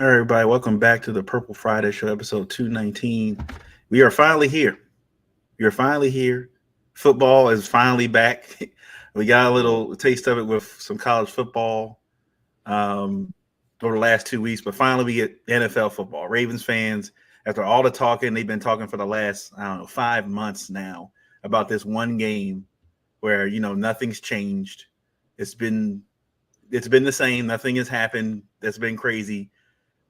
All right, everybody, welcome back to the Purple Friday Show, episode 219. We are finally here. We are finally here. Football is finally back. We got a Yeah. little taste of it with some college football um, over the last 2 weeks, but finally we get NFL football. Ravens fans, after all the talking, they've been talking for the last, I don't know, 5 months now about this one game where, nothing's changed. It's been it's been the same. Nothing has happened that's been crazy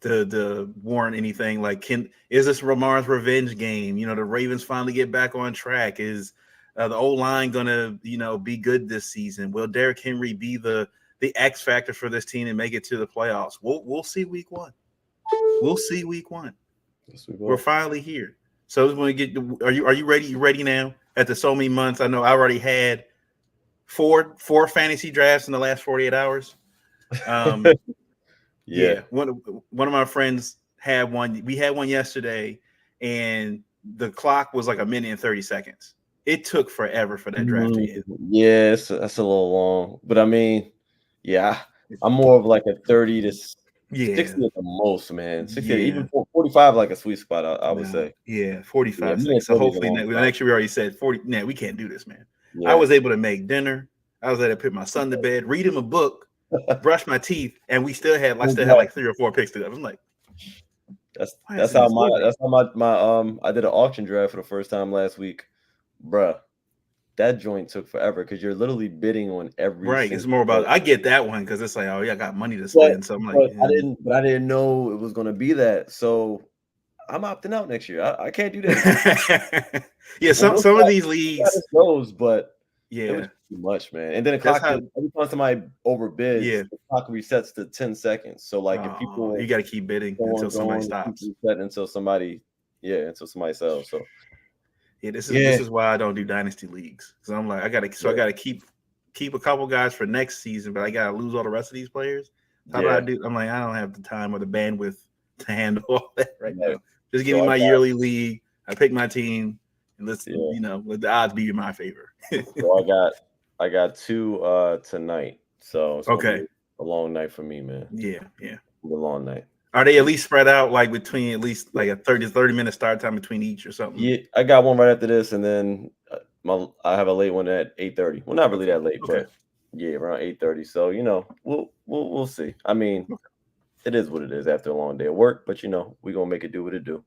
to warrant anything. Like, can is this Lamar's revenge game? The Ravens finally get back on track. Is the old line gonna be good this season? Will Derrick Henry be the X factor for this team and make it to the playoffs? We'll see week one. We'll see week one. Yes, we We're will. finally here. So we're going to get. Are you ready? You ready now? After so many months, I know I already had four fantasy drafts in the last 48 hours. Um, Yeah. Yeah, one of my friends had one. We had one yesterday, and the clock was like a minute and 30 seconds. It took forever for that draft to Mm, end. yeah, that's a little long. But I mean, yeah, I'm more of like a 30 to Yeah, 60 at the most, man. 60, yeah, even 45 like a sweet spot, I would no, say. yeah, Yeah, 45 me and seconds. So 30 is a hopefully long time. next year we already said 40. Nah, we can't do this, man. I Yeah. was able to make dinner. I was able to put my son to bed, read him a book, brush my teeth, and I still had Exactly. like 3 or 4 picks to go. I'm like, That's why that's isn't how this my loading? that's how my I did an auction draft for the first time last week. Bruh, that joint took forever because you're literally bidding on every Right. It's single more about thing. I get that one because it's like, oh yeah, I got money to But spend. So I'm like, but I didn't know it was gonna be that. So I'm opting out next year. I can't do that again. yeah, But some we'll see some of these how leagues, this goes. But it was yeah, too much, man. And then the that's clock how. just every time somebody Yeah. overbids, the clock resets to 10 seconds. So like if You people got to keep bidding until somebody going, it keeps stops. resetting until somebody, yeah, until somebody sells. So Yeah, this is yeah, this is why I don't do dynasty leagues because I'm like I yeah, got to keep a couple guys for next season, but I got to lose all the rest of these players. How do I yeah. do? I'm like, I don't have the time or the bandwidth to handle all that right Right. now. Just give me So I my got yearly league. I pick my team, and yeah. let the odds be in my favor. So I got two tonight. So it's gonna Okay. be a long night for me, man. Yeah. Yeah. A long night. Are they at But least spread out like between at least like a 30 minute start time between each or something? yeah, I got one right after this, and then I have a late one at 8:30. Well, not really Okay. that late, Okay. but yeah, around 8:30. So we'll see. I mean, Okay. it is what it is after a long day of work, but we're gonna make it do what it do.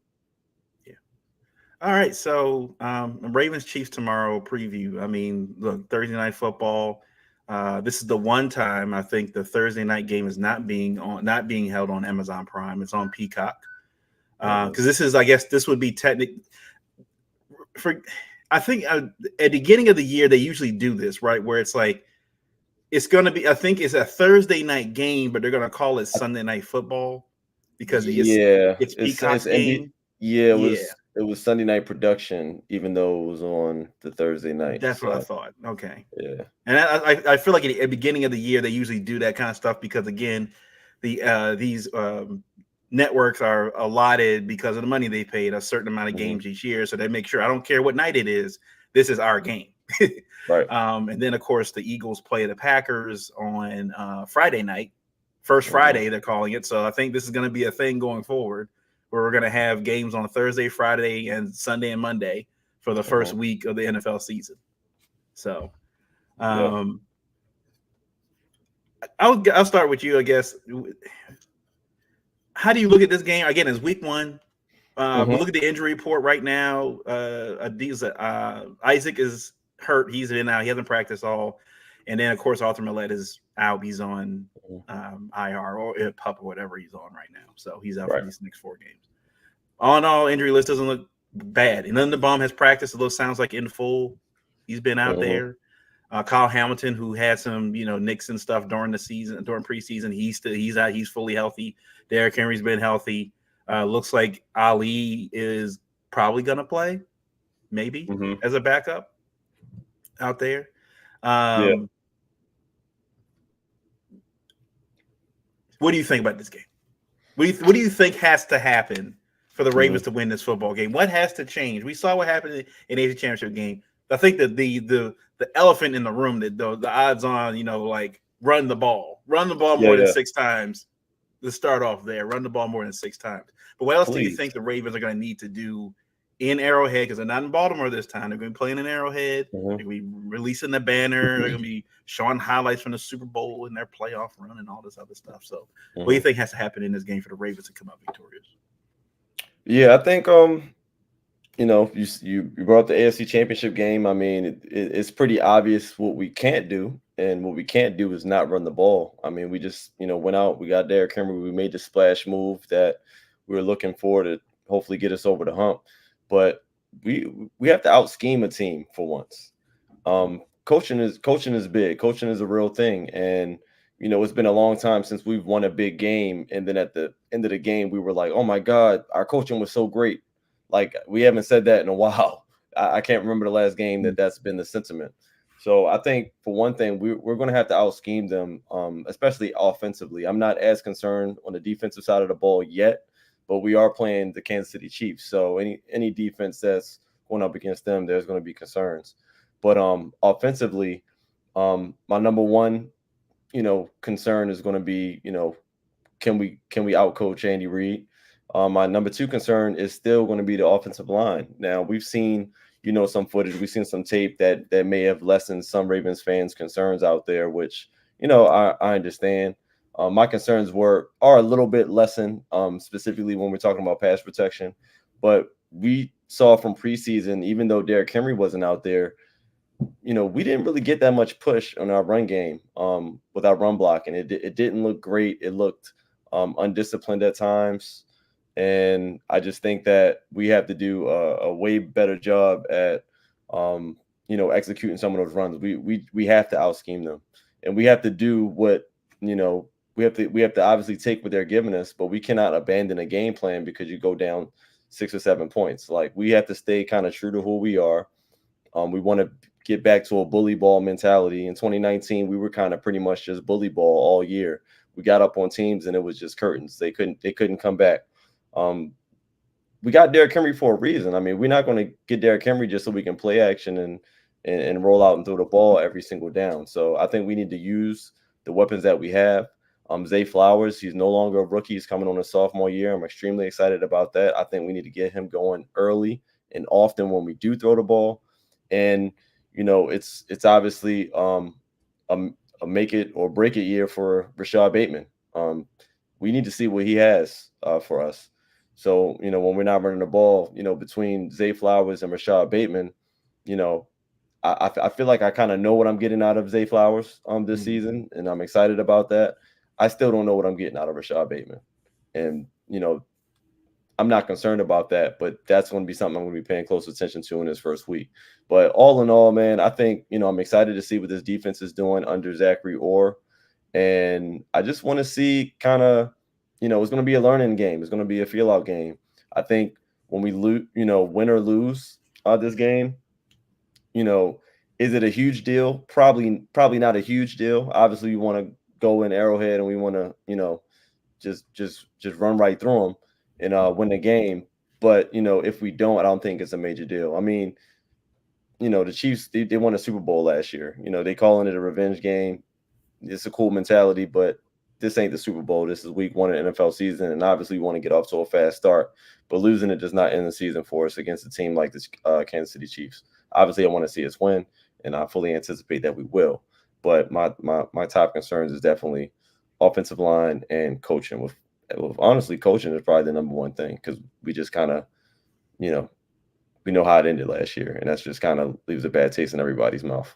Yeah. All right. So Ravens Chiefs tomorrow preview. I mean, look, Thursday night football. This is the one time I think the Thursday night game is not being held on Amazon Prime. It's on Peacock. Hmm. Because this is, I guess, this would be technical for. I think at the beginning of the year they usually do this, right? Where it's like it's going to be. I think it's a Thursday night game, but they're going to call it Sunday night football because Yeah, it's it's Peacock's NB. game. Yeah, Yeah, it was Sunday night production, even though it was on the Thursday night. that's what I So thought. Okay. yeah, And I feel like at the beginning of the year they usually do that kind of stuff because again, these networks are allotted because of the money they paid a certain amount of hmm, games each year, so they make sure I don't care what night it is, this is our game. right. And then of course the Eagles play the Packers on Friday night, first Hmm. Friday they're calling it. So I think this is going to be a thing going forward where we're going to have games on Thursday, Friday, and Sunday and Monday for the first Hmm. week of the NFL season. So Yeah. um, I'll start with you, I guess. How do you look at this game? Again, it's week one. But Hmm. look at the injury report right now. Isaac is hurt. He's in now. He hasn't practiced all. And then, of course, Arthur Millette is out. He's on IR or PUP or whatever he's on right now. So he's out for Right. these next 4 games. All in all, injury list doesn't look bad. And then the bomb has practiced. It looks sounds like in full. He's been out Hmm. there. Kyle Hamilton, who had some, nicks and stuff during the season, during preseason, he's out. He's fully healthy. Derrick Henry's been healthy. Looks like Ali is probably going to play, maybe Hmm. as a backup out there. Yeah. Um, what do you think about this game? What do you think has to happen for the Hmm. Ravens to win this football game? What has to change? We saw what happened in the AFC Championship game. I think that the elephant in the room that the odds on like run the ball Yeah. more than Yeah. 6 times. Let's start off there. Run the ball more than 6 times. But what else do you Please. think the Ravens are going to need to do in Arrowhead? Because they're not in Baltimore this time. They're going to be playing in Arrowhead. Mhm. They're going to be releasing the banner. They're going to be showing highlights from the Super Bowl and their playoff run and all this other stuff. So, what do you think has to happen in this game for the Ravens to come out victorious? Yeah, I think you know, you brought up the AFC Championship game. I mean, it's pretty obvious what we can't do, and what we can't do is not run the ball. I mean, we just went out, we got Derrick Henry, we made the splash move that we were looking for to hopefully get us over the hump. But we have to out scheme a team for once. Coaching is big. Coaching is a real thing, and it's been a long time since we've won a big game, and then at the end of the game, we were like, "Oh my God, our coaching was so great." Like, we haven't said that in a while. I can't remember the last game that's been the sentiment. So I think, for one thing, we're going to have to out scheme them, especially offensively. I'm not as concerned on the defensive side of the ball yet, but we are playing the Kansas City Chiefs. So any defense that's going up against them, there's going to be concerns. But offensively, my number one, concern is going to be, can we outcoach Andy Reid? My number two concern is still going to be the offensive line. Now, we've seen, some footage, we've seen some tape that may have lessened some Ravens fans' concerns out there, which, I understand. My concerns are a little bit lessened, specifically when we're talking about pass protection. But we saw from preseason, even though Derrick Henry wasn't out there, we didn't really get that much push on our run game with our run blocking. It didn't look great. It looked undisciplined at times. And I just think that we have to do a way better job at, executing some of those runs. We have to out scheme them, and we have to do what, we have to obviously take what they're giving us, but we cannot abandon a game plan because you go down 6 or 7 points. Like, we have to stay kind of true to who we are. We want to get back to a bully ball mentality. In 2019, we were kind of pretty much just bully ball all year. We got up on teams and it was just curtains. They couldn't come back. We got Derrick Henry for a reason. I mean, we're not going to get Derrick Henry just so we can play action and roll out and throw the ball every single down. So I think we need to use the weapons that we have. Zay Flowers, he's no longer a rookie. He's coming on his sophomore year. I'm extremely excited about that. I think we need to get him going early and often when we do throw the ball. And, it's obviously a make it or break it year for Rashad Bateman. We need to see what he has for us. So, when we're not running the ball, between Zay Flowers and Rashad Bateman, I feel like I kind of know what I'm getting out of Zay Flowers this season, and I'm excited about that. I still don't know what I'm getting out of Rashad Bateman. And, I'm not concerned about that, but that's going to be something I'm going to be paying close attention to in this first week. But all in all, man, I think, I'm excited to see what this defense is doing under Zachary Orr. And I just want to see kind of, it's going to be a learning game. It's going to be a feel out game. I think when we lose, win or lose this game, is it a huge deal? Probably not a huge deal. Obviously, we want to go in Arrowhead and we want to, just run right through them and win the game. But, if we don't, I don't think it's a major deal. I mean, the Chiefs, they won a Super Bowl last year. They calling it a revenge game. It's a cool mentality, but this ain't the Super Bowl. This is week 1 of the NFL season, and obviously we want to get off to a fast start. But losing it does not end the season for us against a team like the Kansas City Chiefs. Obviously, I want to see us win, and I fully anticipate that we will. But my top concerns is definitely offensive line and coaching. With honestly, coaching is probably the number one thing because we just kind of, we know how it ended last year, and that's just kind of leaves a bad taste in everybody's mouth.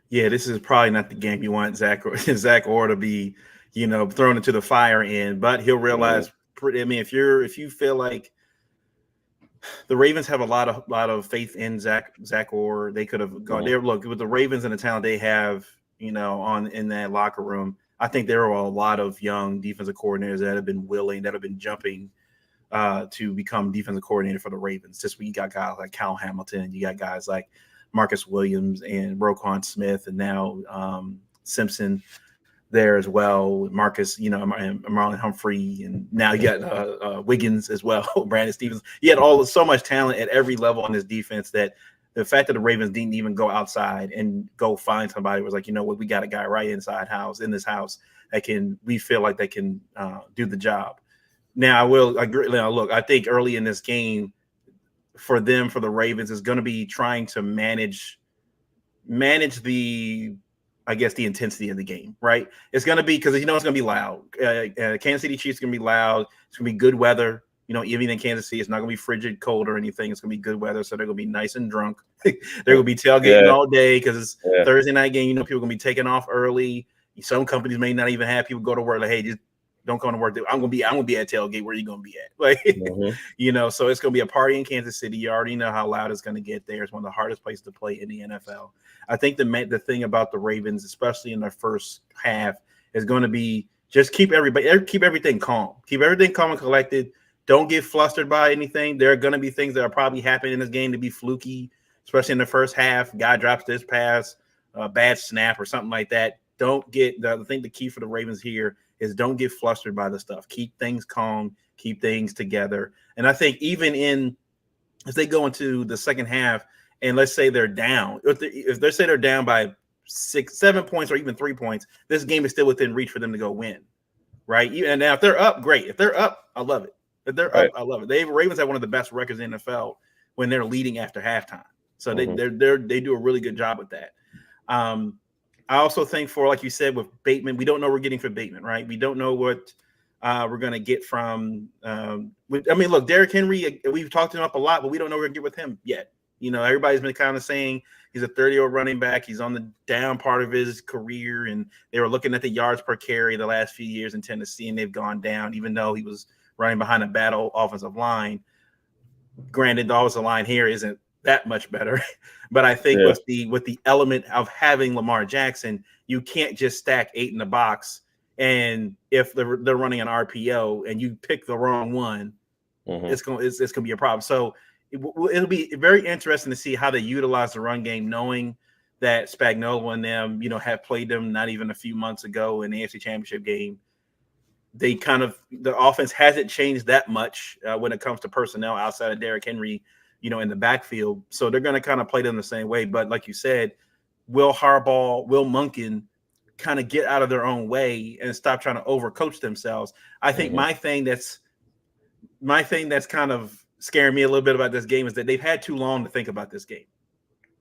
Yeah, this is probably not the game you want Zach Orr to be, thrown into the fire in, but he'll realize. I mean, if you feel like the Ravens have a lot of faith in Zach Orr, they could have gone there. Look, with the Ravens and the talent they have, in that locker room, I think there are a lot of young defensive coordinators that have been jumping to become defensive coordinator for the Ravens. Just when you got guys like Cal Hamilton, you got guys like Marcus Williams and Roquan Smith, and now Simpson there as well. Marcus, and Marlon Humphrey, and now you got Wiggins as well, Brandon Stevens. You had so much talent at every level on this defense that the fact that the Ravens didn't even go outside and go find somebody was like, we got a guy right in this house we feel like they can do the job. Now, I will agree. Now, look, I think early in this game for the Ravens, is going to be trying to manage the, I guess, the intensity of the game, right? It's going to be, because it's going to be loud. Kansas City Chiefs is going to be loud. It's going to be good weather. Even in Kansas City, it's not going to be frigid cold or anything. It's going to be good weather, so they're going to be nice and drunk. They're going to be tailgating all day because it's Thursday night game. People are going to be taking off early. Some companies may not even have people go to work. Like, hey, just don't come to work. I'm gonna be at tailgate. Where are you gonna be at? Like, so it's gonna be a party in Kansas City. You already know how loud it's gonna get there. It's one of the hardest places to play in the NFL. I think the thing about the Ravens, especially in their first half, is going to be just keep everything calm. Keep everything calm and collected. Don't get flustered by anything. There are going to be things that are probably happening in this game to be fluky, especially in the first half. Guy drops this pass, a bad snap or something like that. Don't get the key for the Ravens here is don't get flustered by the stuff. Keep things calm, keep things together. And I think even if they go into the second half and let's say they're down, if they say they're down by 6, 7 points or even 3 points, this game is still within reach for them to go win, right? And now if they're up, great. If they're up, I love it. If they're up, I love it. The Ravens have one of the best records in the NFL when they're leading after halftime. So they do a really good job with that. I also think for, like you said, with Bateman, we don't know what we're getting for Bateman, right? We don't know what we're going to get from look, Derrick Henry, we've talked him up a lot, but we don't know what we're going to get with him yet. Everybody's been kind of saying he's a 30-year-old running back. He's on the down part of his career, and they were looking at the yards per carry the last few years in Tennessee, and they've gone down, even though he was running behind a bad offensive line. Granted, the offensive line here isn't that much better, but I think with the element of having Lamar Jackson, you can't just stack 8 in the box. And if they're running an RPO and you pick the wrong one, it's going to be a problem. So it'll be very interesting to see how they utilize the run game, knowing that Spagnuolo and them, have played them not even a few months ago in the AFC Championship game. The offense hasn't changed that much when it comes to personnel outside of Derrick Henry, in the backfield. So they're going to kind of play them the same way. But like you said, Will Harbaugh, Will Monken kind of get out of their own way and stop trying to overcoach themselves. I think my thing that's kind of scaring me a little bit about this game is that they've had too long to think about this game.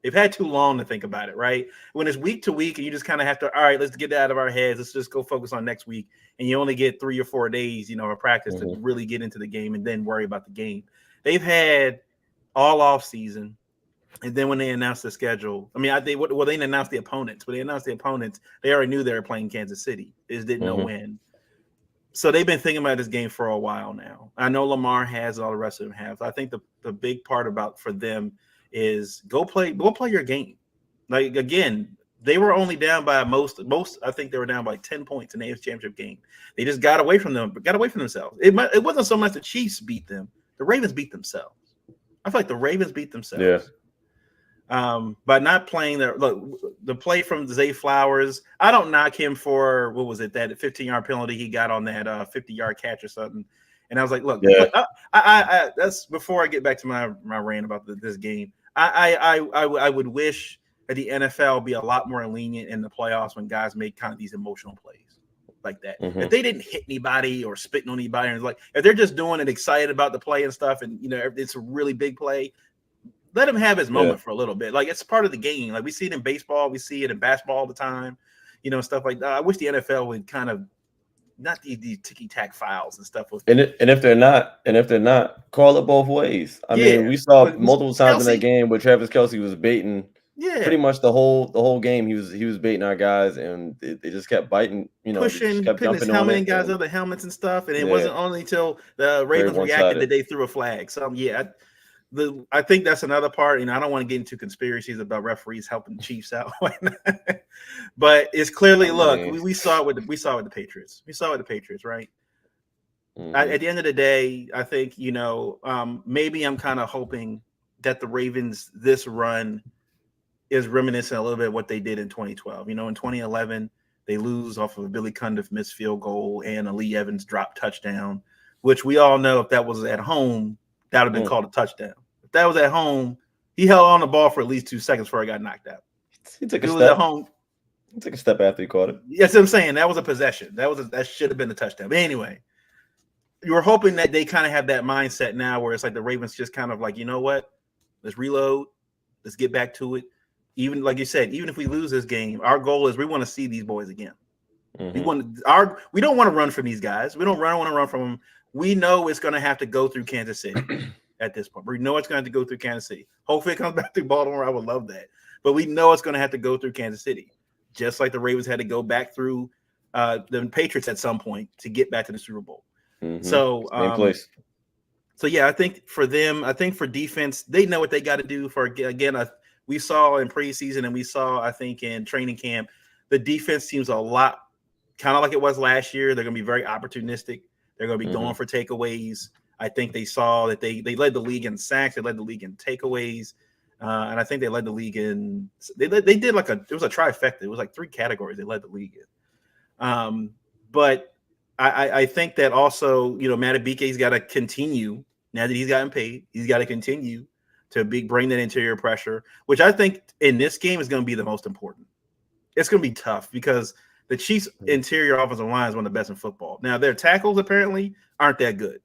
They've had too long to think about it, right? When it's week to week and you just kind of have to, all right, let's get that out of our heads. Let's just go focus on next week. And you only get 3 or 4 days, of practice to really get into the game and then worry about the game. They've had all off season. And then when they announced the schedule, they didn't announce the opponents. When they announced the opponents, they already knew they were playing Kansas City. They just didn't know when. So they've been thinking about this game for a while now. I know Lamar has, all the rest of them have. I think the big part for them is go play your game. Like, again, they were only down by most. I think they were down by 10 points in the AFC Championship game. They just got away from themselves. It wasn't so much the Chiefs beat them. The Ravens beat themselves. I feel like the Ravens beat themselves. Yeah. By not playing the play from Zay Flowers. I don't knock him for, what was it, that 15-yard penalty he got on that 50-yard catch or something. And I was like, look, I that's before I get back to my rant about this game. I would wish that the NFL be a lot more lenient in the playoffs when guys make kind of these emotional plays like that. If they didn't hit anybody or spitting on anybody, and like if they're just doing it excited about the play and stuff, and it's a really big play, let him have his moment for a little bit. Like, it's part of the game. Like, we see it in baseball, we see it in basketball all the time, stuff like that. I wish the NFL would kind of not these ticky-tack files and stuff. And if they're not, call it both ways. I mean, we saw multiple times in that game where Travis Kelce was baiting. Yeah, pretty much the whole game he was baiting our guys, and they just kept biting. Pushing, putting his helmet in guys' other helmets and stuff. And it wasn't only until the Ravens reacted that they threw a flag. So I think that's another part. I don't want to get into conspiracies about referees helping the Chiefs out, but it's clearly we saw it with the Patriots. We saw it with the Patriots, right? At the end of the day, I think maybe I'm kind of hoping that the Ravens this run is reminiscent a little bit of what they did in 2012. In 2011 they lose off of a Billy Cundiff missed field goal and a Lee Evans dropped touchdown, which we all know if that was at home that would have been called a touchdown. If that was at home, he held on the ball for at least 2 seconds before he got knocked out. He took a step. Was at home. He took a step after he caught it. Yes, I'm saying that was a possession. That should have been a touchdown. But anyway, you were hoping that they kind of have that mindset now where it's like the Ravens just kind of like, you know what? Let's reload. Let's get back to it. Even like you said, even if we lose this game, our goal is we want to see these boys again. We don't want to run from these guys. We don't want to run from them. We know it's going to have to go through Kansas City at this point. We know it's going to have to go through Kansas City. Hopefully it comes back through Baltimore. I would love that. But we know it's going to have to go through Kansas City, just like the Ravens had to go back through the Patriots at some point to get back to the Super Bowl. So, same place. So yeah, I think for them, I think for defense, they know what they got to do. For again, we saw in preseason and we saw, I think, in training camp, the defense seems a lot kind of like it was last year. They're going to be very opportunistic. They're going to be going for takeaways. I think they saw that they led the league in sacks. They led the league in takeaways. And I think they led the league in they did like it was a trifecta. It was like 3 categories they led the league in. But I think that also, you know, Madubuike's got to continue now that he's gotten paid. He's got to continue to bring that interior pressure, which I think in this game is going to be the most important. It's going to be tough because the Chiefs' interior offensive line is one of the best in football. Now, their tackles apparently aren't that good.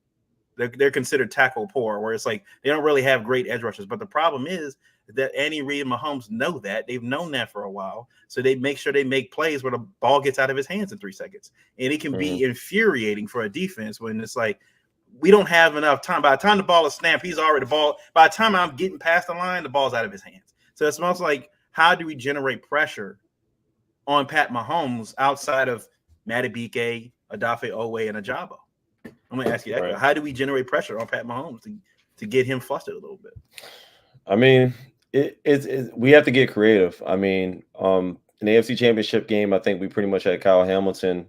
They're considered tackle poor, where it's like they don't really have great edge rushers. But the problem is that Andy Reid and Mahomes know that. They've known that for a while. So they make sure they make plays where the ball gets out of his hands in 3 seconds. And it can be infuriating for a defense when it's like, we don't have enough time. By the time the ball is snapped, he's already the ball. By the time I'm getting past the line, the ball's out of his hands. So it's almost like, how do we generate pressure on Pat Mahomes outside of Madubuike, Odafe Owe, and Ajabo? I'm going to ask you that. Right. How do we generate pressure on Pat Mahomes to get him flustered a little bit? I mean, we have to get creative. I mean, in the AFC Championship game, I think we pretty much had Kyle Hamilton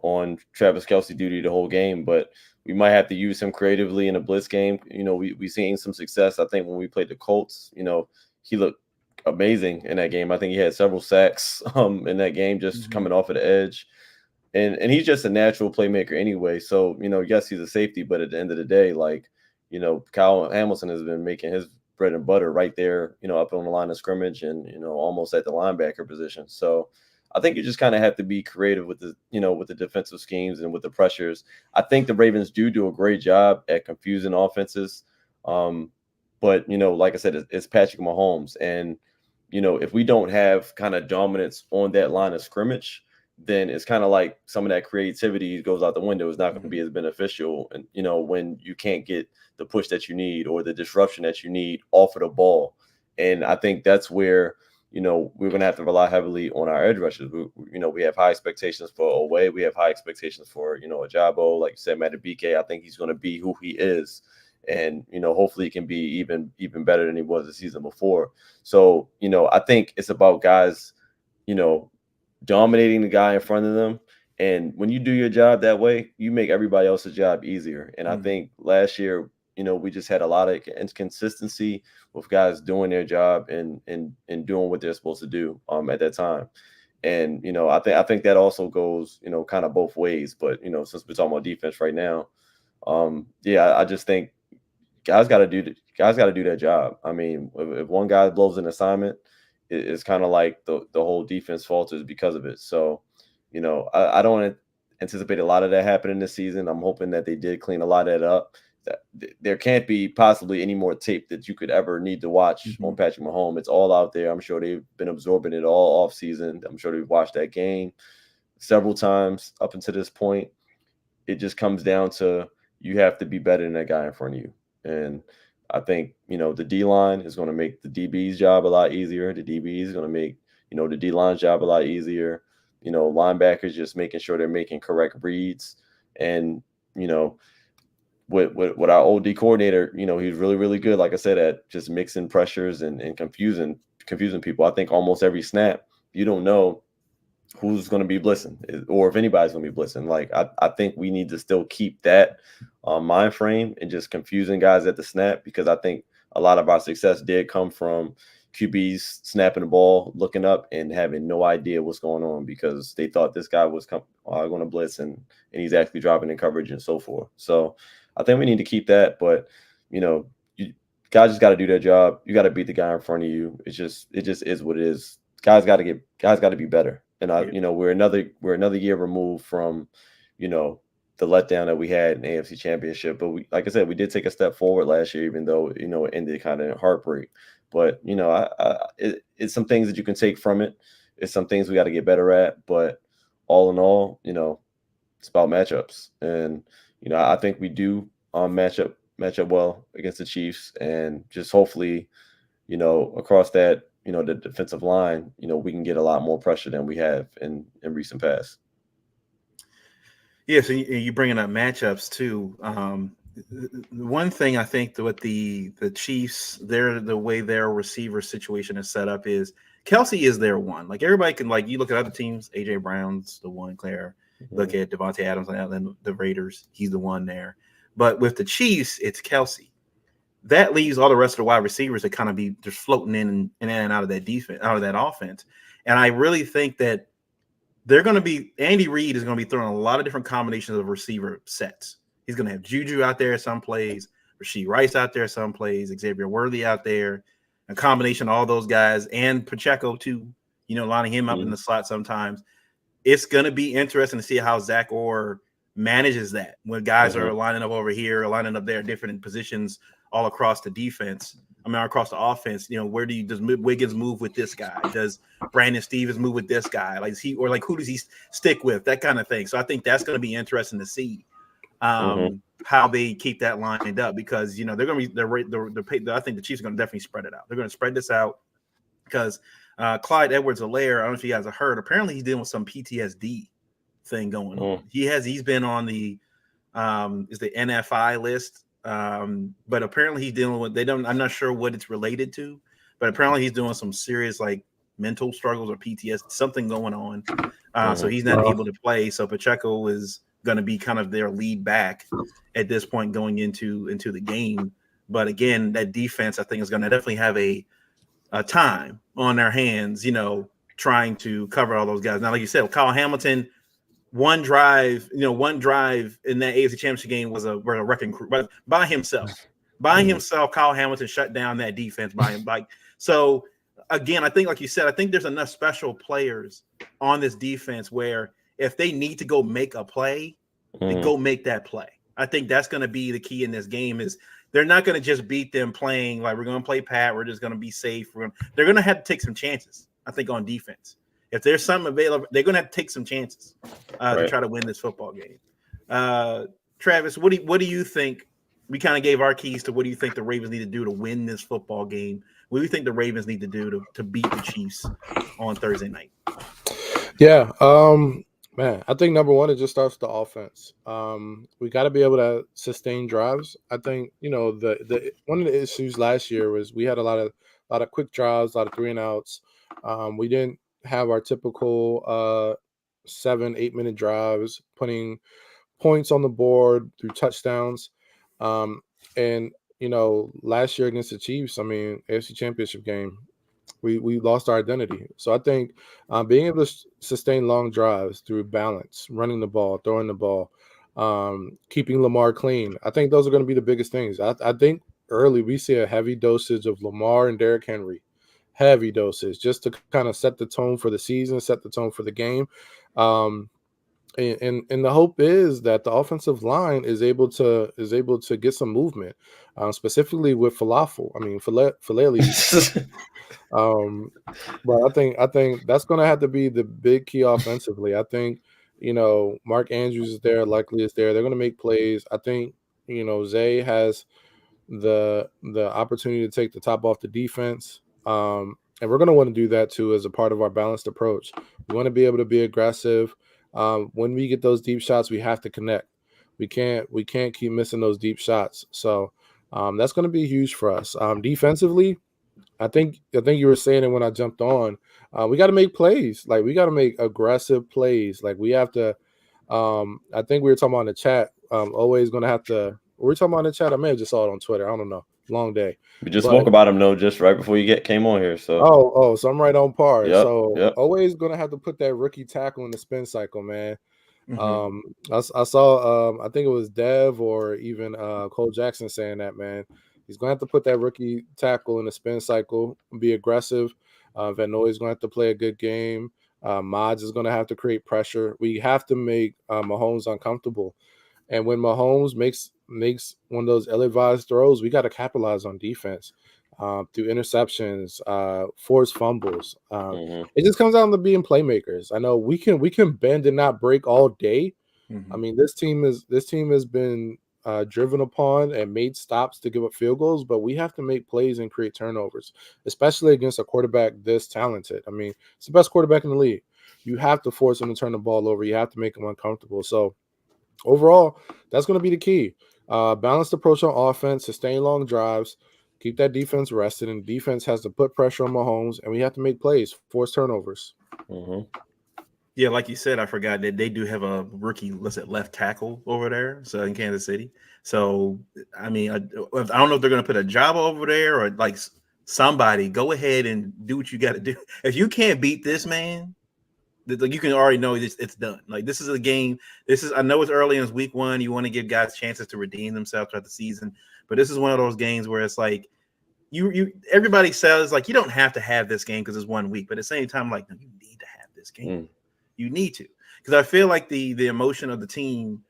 on Travis Kelce duty the whole game, but we might have to use him creatively in a blitz game. You know, we seen some success. I think when we played the Colts, you know, he looked amazing in that game. I think he had several sacks in that game just coming off of the edge. And he's just a natural playmaker anyway. So, you know, yes, he's a safety, but at the end of the day, like, you know, Kyle Hamilton has been making his bread and butter right there, you know, up on the line of scrimmage and, you know, almost at the linebacker position. So I think you just kind of have to be creative with the, you know, with the defensive schemes and with the pressures. I think the Ravens do a great job at confusing offenses. But, you know, like I said, it's Patrick Mahomes. And, you know, if we don't have kind of dominance on that line of scrimmage, then it's kind of like some of that creativity goes out the window. It's not going to be as beneficial. And, you know, when you can't get the push that you need or the disruption that you need off of the ball. And I think that's where, you know, we're going to have to rely heavily on our edge rushers. You know, we have high expectations for Owe. We have high expectations for, you know, Ajabo. Like you said, Madubuike, I think he's going to be who he is. And, you know, hopefully he can be even better than he was the season before. So, you know, I think it's about guys, you know, dominating the guy in front of them. And when you do your job that way, you make everybody else's job easier. And I think last year, you know, we just had a lot of inconsistency with guys doing their job and doing what they're supposed to do at that time. And, you know, I think that also goes, you know, kind of both ways. But, you know, since we're talking about defense right now, yeah, I just think guys got to do their job. I mean, if one guy blows an assignment, it's kind of like the whole defense falters because of it. So, you know, I don't anticipate a lot of that happening this season. I'm hoping that they did clean a lot of that up. There can't be possibly any more tape that you could ever need to watch on Patrick Mahomes. It's all out there. I'm sure they've been absorbing it all off season. I'm sure they've watched that game several times up until this point. It just comes down to you have to be better than that guy in front of you. And I think, you know, the D-line is going to make the DB's job a lot easier. The DB is going to make, you know, the D-line's job a lot easier. You know, linebackers just making sure they're making correct reads. And, you know, with our old D coordinator, you know, he's really, really good, like I said, at just mixing pressures and confusing people. I think almost every snap, you don't know who's going to be blitzing or if anybody's going to be blitzing. Like, I think we need to still keep that mind frame and just confusing guys at the snap, because I think a lot of our success did come from QBs snapping the ball, looking up and having no idea what's going on because they thought this guy was going to blitz and he's actually dropping in coverage and so forth. So I think we need to keep that, but you know, guys just got to do their job. You got to beat the guy in front of you. It just is what it is. Guys got to be better. And Yeah. we're another year removed from, the letdown that we had in the AFC Championship. But like I said, we did take a step forward last year, even though it ended kind of in heartbreak. But it's some things that you can take from it. It's some things we got to get better at. But all in all, it's about matchups, and I think we do match up well against the Chiefs, and just hopefully, across that, the defensive line, we can get a lot more pressure than we have in recent past. Yeah, so you bringing up matchups too. One thing I think that with the Chiefs, the way their receiver situation is set up is Kelsey is their one. Like everybody can you look at other teams, AJ Brown's the one, Claire. Look at Devontae Adams and the Raiders, he's the one there. But with the Chiefs, it's Kelsey. That leaves all the rest of the wide receivers to kind of be just floating in and out of that defense, out of that offense. And I really think that Andy Reid is going to be throwing a lot of different combinations of receiver sets. He's going to have Juju out there some plays, Rashee Rice out there some plays, Xavier Worthy out there, a combination of all those guys, and Pacheco too, lining him up in the slot sometimes. It's going to be interesting to see how Zach Orr manages that when guys are lining up over here, lining up there, different positions all across the defense. Across the offense, where does Wiggins move with this guy? Does Brandon Stevens move with this guy? Who does he stick with? That kind of thing. So I think that's going to be interesting to see how they keep that lined up, because they're going to be I think the Chiefs are going to definitely spread it out. They're going to spread this out because Clyde Edwards-Helaire, I don't know if you guys have heard. Apparently, he's dealing with some PTSD thing going on. He's been on the NFI list. But apparently he's dealing with I'm not sure what it's related to, but apparently he's doing some serious mental struggles or PTSD, something going on. So he's not able to play. So Pacheco is going to be kind of their lead back at this point going into the game. But again, that defense I think is going to definitely have a time on their hands, trying to cover all those guys. Now, like you said, Kyle Hamilton, one drive in that AFC Championship game was a wrecking crew, but by himself. Kyle Hamilton shut down that defense by him. So again, I think, like you said, I think there's enough special players on this defense where if they need to go make a play, they go make that play. I think that's going to be the key in this game. Is they're not going to just beat them playing like we're going to play pat. We're just going to be safe. They're going to have to take some chances, I think, on defense. If there's something available, they're going to have to take some chances to try to win this football game. Travis, what do you think? We kind of gave our keys to what do you think the Ravens need to do to win this football game? What do you think the Ravens need to do to beat the Chiefs on Thursday night? Yeah, man, I think number one, it just starts with the offense. We got to be able to sustain drives. I think the one of the issues last year was we had a lot of quick drives, a lot of 3-and-outs. We didn't have our typical 7-8 minute drives, putting points on the board through touchdowns. And last year against the Chiefs, AFC Championship game, we lost our identity. So I think being able to sustain long drives through balance, running the ball, throwing the ball, keeping Lamar clean, I think those are going to be the biggest things. I think early we see a heavy dosage of Lamar and Derrick Henry. Heavy doses just to kind of set the tone for the season, set the tone for the game. And the hope is that the offensive line is able to get some movement, specifically with Falafel. Falele. But I think that's going to have to be the big key offensively. I think Mark Andrews is there, likely is there. They're going to make plays. I think Zay has the opportunity to take the top off the defense. And we're going to want to do that too as a part of our balanced approach. We want to be able to be aggressive. When we get those deep shots, we have to connect. We can't keep missing those deep shots. So that's going to be huge for us. Defensively, I think you were saying it when I jumped on. We got to make plays. We got to make aggressive plays. We have to. I think we were talking about in the chat. Always going to have to. We were talking about in the chat. I may have just saw it on Twitter. I don't know. Long day. We just spoke about him though, just right before you came on here. So so I'm right on par. Yep. Always gonna have to put that rookie tackle in the spin cycle, man. I saw I think it was Dev or even Cole Jackson saying that, man. He's gonna have to put that rookie tackle in the spin cycle, be aggressive. Van Noy's gonna have to play a good game. Mods is going to have to create pressure. We have to make Mahomes uncomfortable. And when Mahomes makes one of those ill-advised throws, we got to capitalize on defense through interceptions, forced fumbles. It just comes down to being playmakers. I know we can bend and not break all day. I mean, this team has been driven upon and made stops to give up field goals, but we have to make plays and create turnovers, especially against a quarterback this talented. I mean, it's the best quarterback in the league. You have to force him to turn the ball over. You have to make him uncomfortable. So overall, that's going to be the key. Balanced approach on offense, sustain long drives, keep that defense rested, and defense has to put pressure on Mahomes, and we have to make plays, force turnovers. Yeah, like you said, I forgot that they do have a rookie, left tackle over there, so in Kansas City. So, I mean, I don't know if they're going to put a job over there or like somebody. Go ahead and do what you got to do. If you can't beat this man, you can already know it's done. Like, this is a game. I know it's early and it's week 1. You want to give guys chances to redeem themselves throughout the season, but this is one of those games where it's like everybody says like you don't have to have this game because it's 1 week, but at the same time, like, no, you need to have this game. You need to, because I feel like the emotion of the team,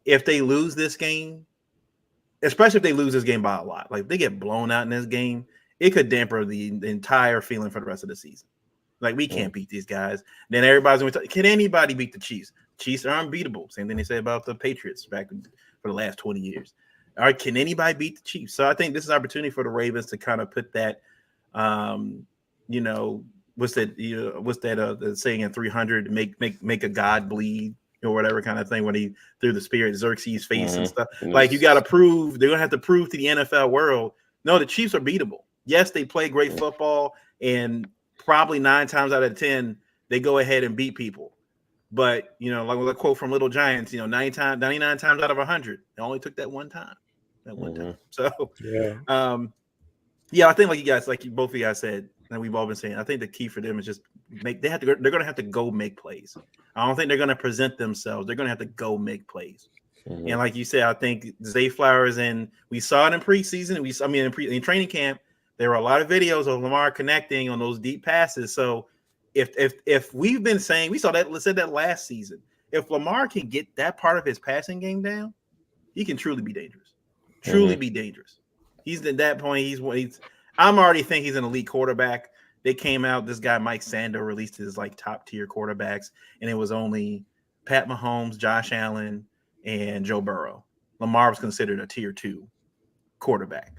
if they lose this game, especially if they lose this game by a lot, like if they get blown out in this game, it could damper the entire feeling for the rest of the season. Like, we can't beat these guys. Then everybody's going to talk, can anybody beat the Chiefs? Chiefs are unbeatable. Same thing they say about the Patriots back for the last 20 years. All right, can anybody beat the Chiefs? So I think this is an opportunity for the Ravens to kind of put that, what's that the saying in 300, make a god bleed or whatever kind of thing, when he threw the spear at Xerxes' face and stuff. Like, you got to prove, they're going to have to prove to the NFL world, no, the Chiefs are beatable. Yes, they play great football, and probably 9 times out of 10 they go ahead and beat people. But, like with a quote from Little Giants, 99 times out of 100, they only took that one time. So, I think like both of you guys said, and we've all been saying, I think the key for them is just they're going to have to go make plays. I don't think they're going to present themselves. They're going to have to go make plays. And like you said, I think Zay Flowers, and we saw it in preseason. In training camp, there were a lot of videos of Lamar connecting on those deep passes. So if we've been saying, we said that last season, if Lamar can get that part of his passing game down, he can truly be dangerous. Be dangerous. He's at that point. I'm already think he's an elite quarterback. They came out. This guy Mike Sando released his like top tier quarterbacks, and it was only Pat Mahomes, Josh Allen, and Joe Burrow. Lamar was considered a tier 2 quarterback.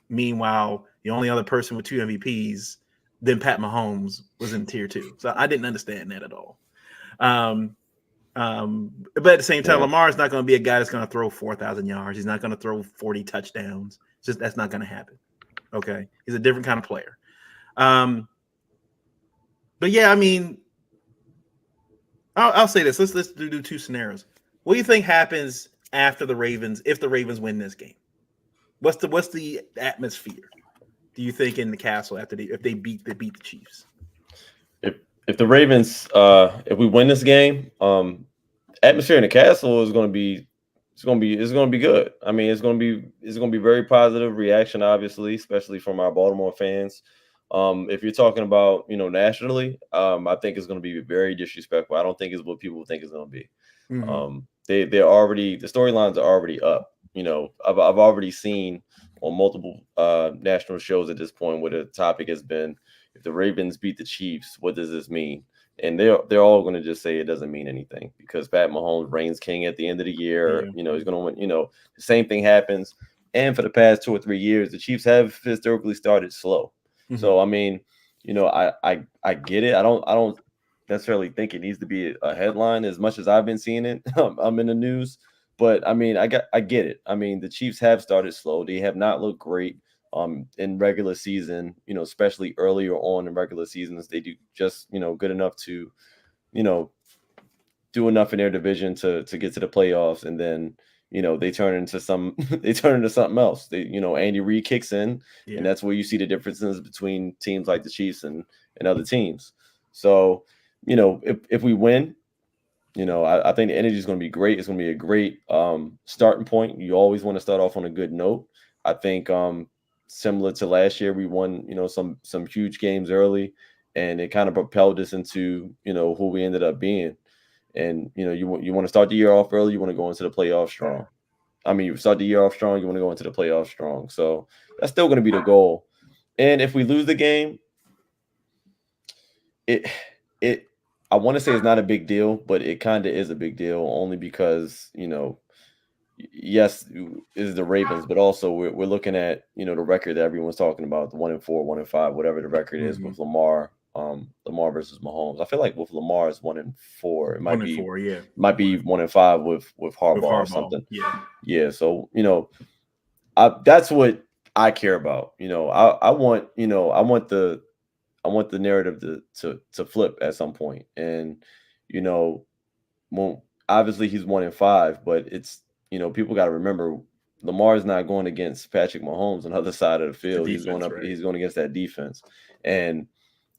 Meanwhile, the only other person with 2 MVPs than Pat Mahomes was in tier 2. So I didn't understand that at all. But at the same time, Lamar is not going to be a guy that's going to throw 4,000 yards. He's not going to throw 40 touchdowns. That's not going to happen. Okay, he's a different kind of player. But yeah, I mean, I'll say this. Let's do 2 scenarios. What do you think happens after the Ravens if the Ravens win this game? What's the atmosphere, do you think, in the castle if they beat the Chiefs? If the Ravens, if we win this game, atmosphere in the castle is going to be good. I mean, it's going to be very positive reaction, obviously, especially from our Baltimore fans. If you're talking about, nationally, I think it's going to be very disrespectful. I don't think it's what people think it's going to be. They're already, the storylines are already up. I've already seen on multiple national shows at this point where the topic has been, if the Ravens beat the Chiefs, what does this mean? And they're all going to just say it doesn't mean anything because Pat Mahomes reigns king at the end of the year. He's going to win. The same thing happens. And for the past 2 or 3 years, the Chiefs have historically started slow. So I mean, I get it. I don't necessarily think it needs to be a headline as much as I've been seeing it. I'm in the news, but I mean, I get it. I mean, the Chiefs have started slow. They have not looked great in regular season, especially earlier on in regular seasons. They do just, good enough to, do enough in their division to get to the playoffs. And then, they turn into something else. Andy Reid kicks in, and that's where you see the differences between teams like the Chiefs and other teams. So, if we win, I think the energy is going to be great. It's going to be a great starting point. You always want to start off on a good note. I think similar to last year, we won, some huge games early, and it kind of propelled us into, who we ended up being. And, you want to start the year off early. You want to go into the playoffs strong. I mean, you start the year off strong. You want to go into the playoffs strong. So that's still going to be the goal. And if we lose the game, I want to say it's not a big deal, but it kind of is a big deal only because, yes, is the Ravens, but also we're looking at, the record that everyone's talking about, the 1-4, 1-5, whatever the record is with Lamar versus Mahomes. I feel like with Lamar it's 1-4. It might be 1-4, yeah. Might be 1-5 with Harbaugh or something. Yeah. So, that's what I care about. I want the narrative to flip at some point. And, obviously he's 1-5, but it's, people got to remember Lamar's not going against Patrick Mahomes on the other side of the field. He's going against that defense. And,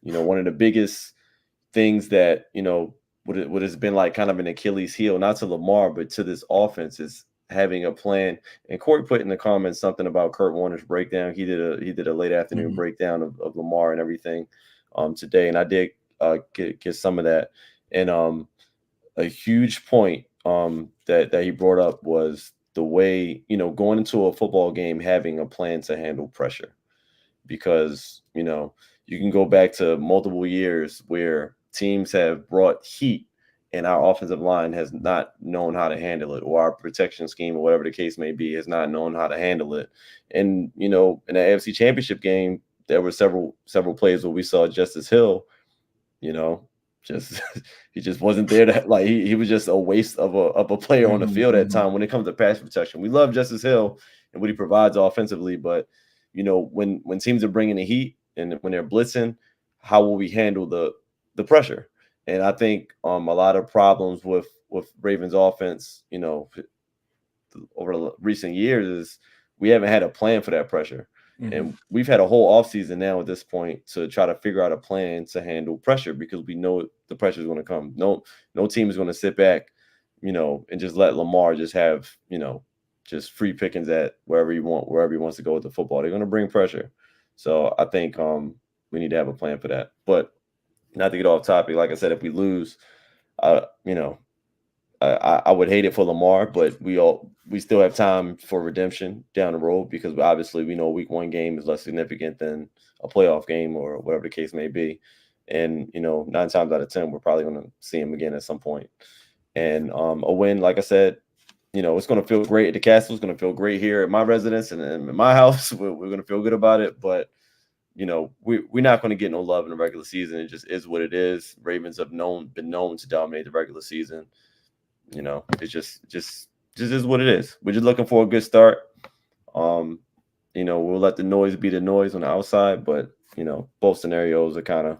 one of the biggest things that, what has been like kind of an Achilles heel, not to Lamar, but to this offense is having a plan. And Corey put in the comments something about Kurt Warner's breakdown. He did a late afternoon breakdown of Lamar and everything today. And I did get some of that. And a huge point that he brought up was the way, going into a football game, having a plan to handle pressure, because, you can go back to multiple years where teams have brought heat and our offensive line has not known how to handle it, or our protection scheme or whatever the case may be has not known how to handle it. And, in the AFC Championship game, there were several plays where we saw Justice Hill, he just wasn't there to, like, he was just a waste of a player on the field at time when it comes to pass protection. We love Justice Hill and what he provides offensively, but when teams are bringing the heat and when they're blitzing, how will we handle the pressure? And I think a lot of problems with Ravens offense, over the recent years is we haven't had a plan for that pressure. And we've had a whole offseason now at this point to try to figure out a plan to handle pressure, because we know the pressure is going to come. No team is going to sit back, and just let Lamar just have, just free pickings at wherever he wants to go with the football. They're going to bring pressure. So I think we need to have a plan for that. But not to get off topic, like I said, if we lose, I would hate it for Lamar, but we still have time for redemption down the road, because obviously we know a week 1 game is less significant than a playoff game or whatever the case may be. And, 9 times out of 10, we're probably going to see him again at some point. And a win, like I said, it's going to feel great at the Castle. It's going to feel great here at my residence and in my house. We're going to feel good about it. But, we're not going to get no love in the regular season. It just is what it is. Ravens have been known to dominate the regular season. It's just is what it is. We're just looking for a good start. We'll let the noise be the noise on the outside, but both scenarios are kind of,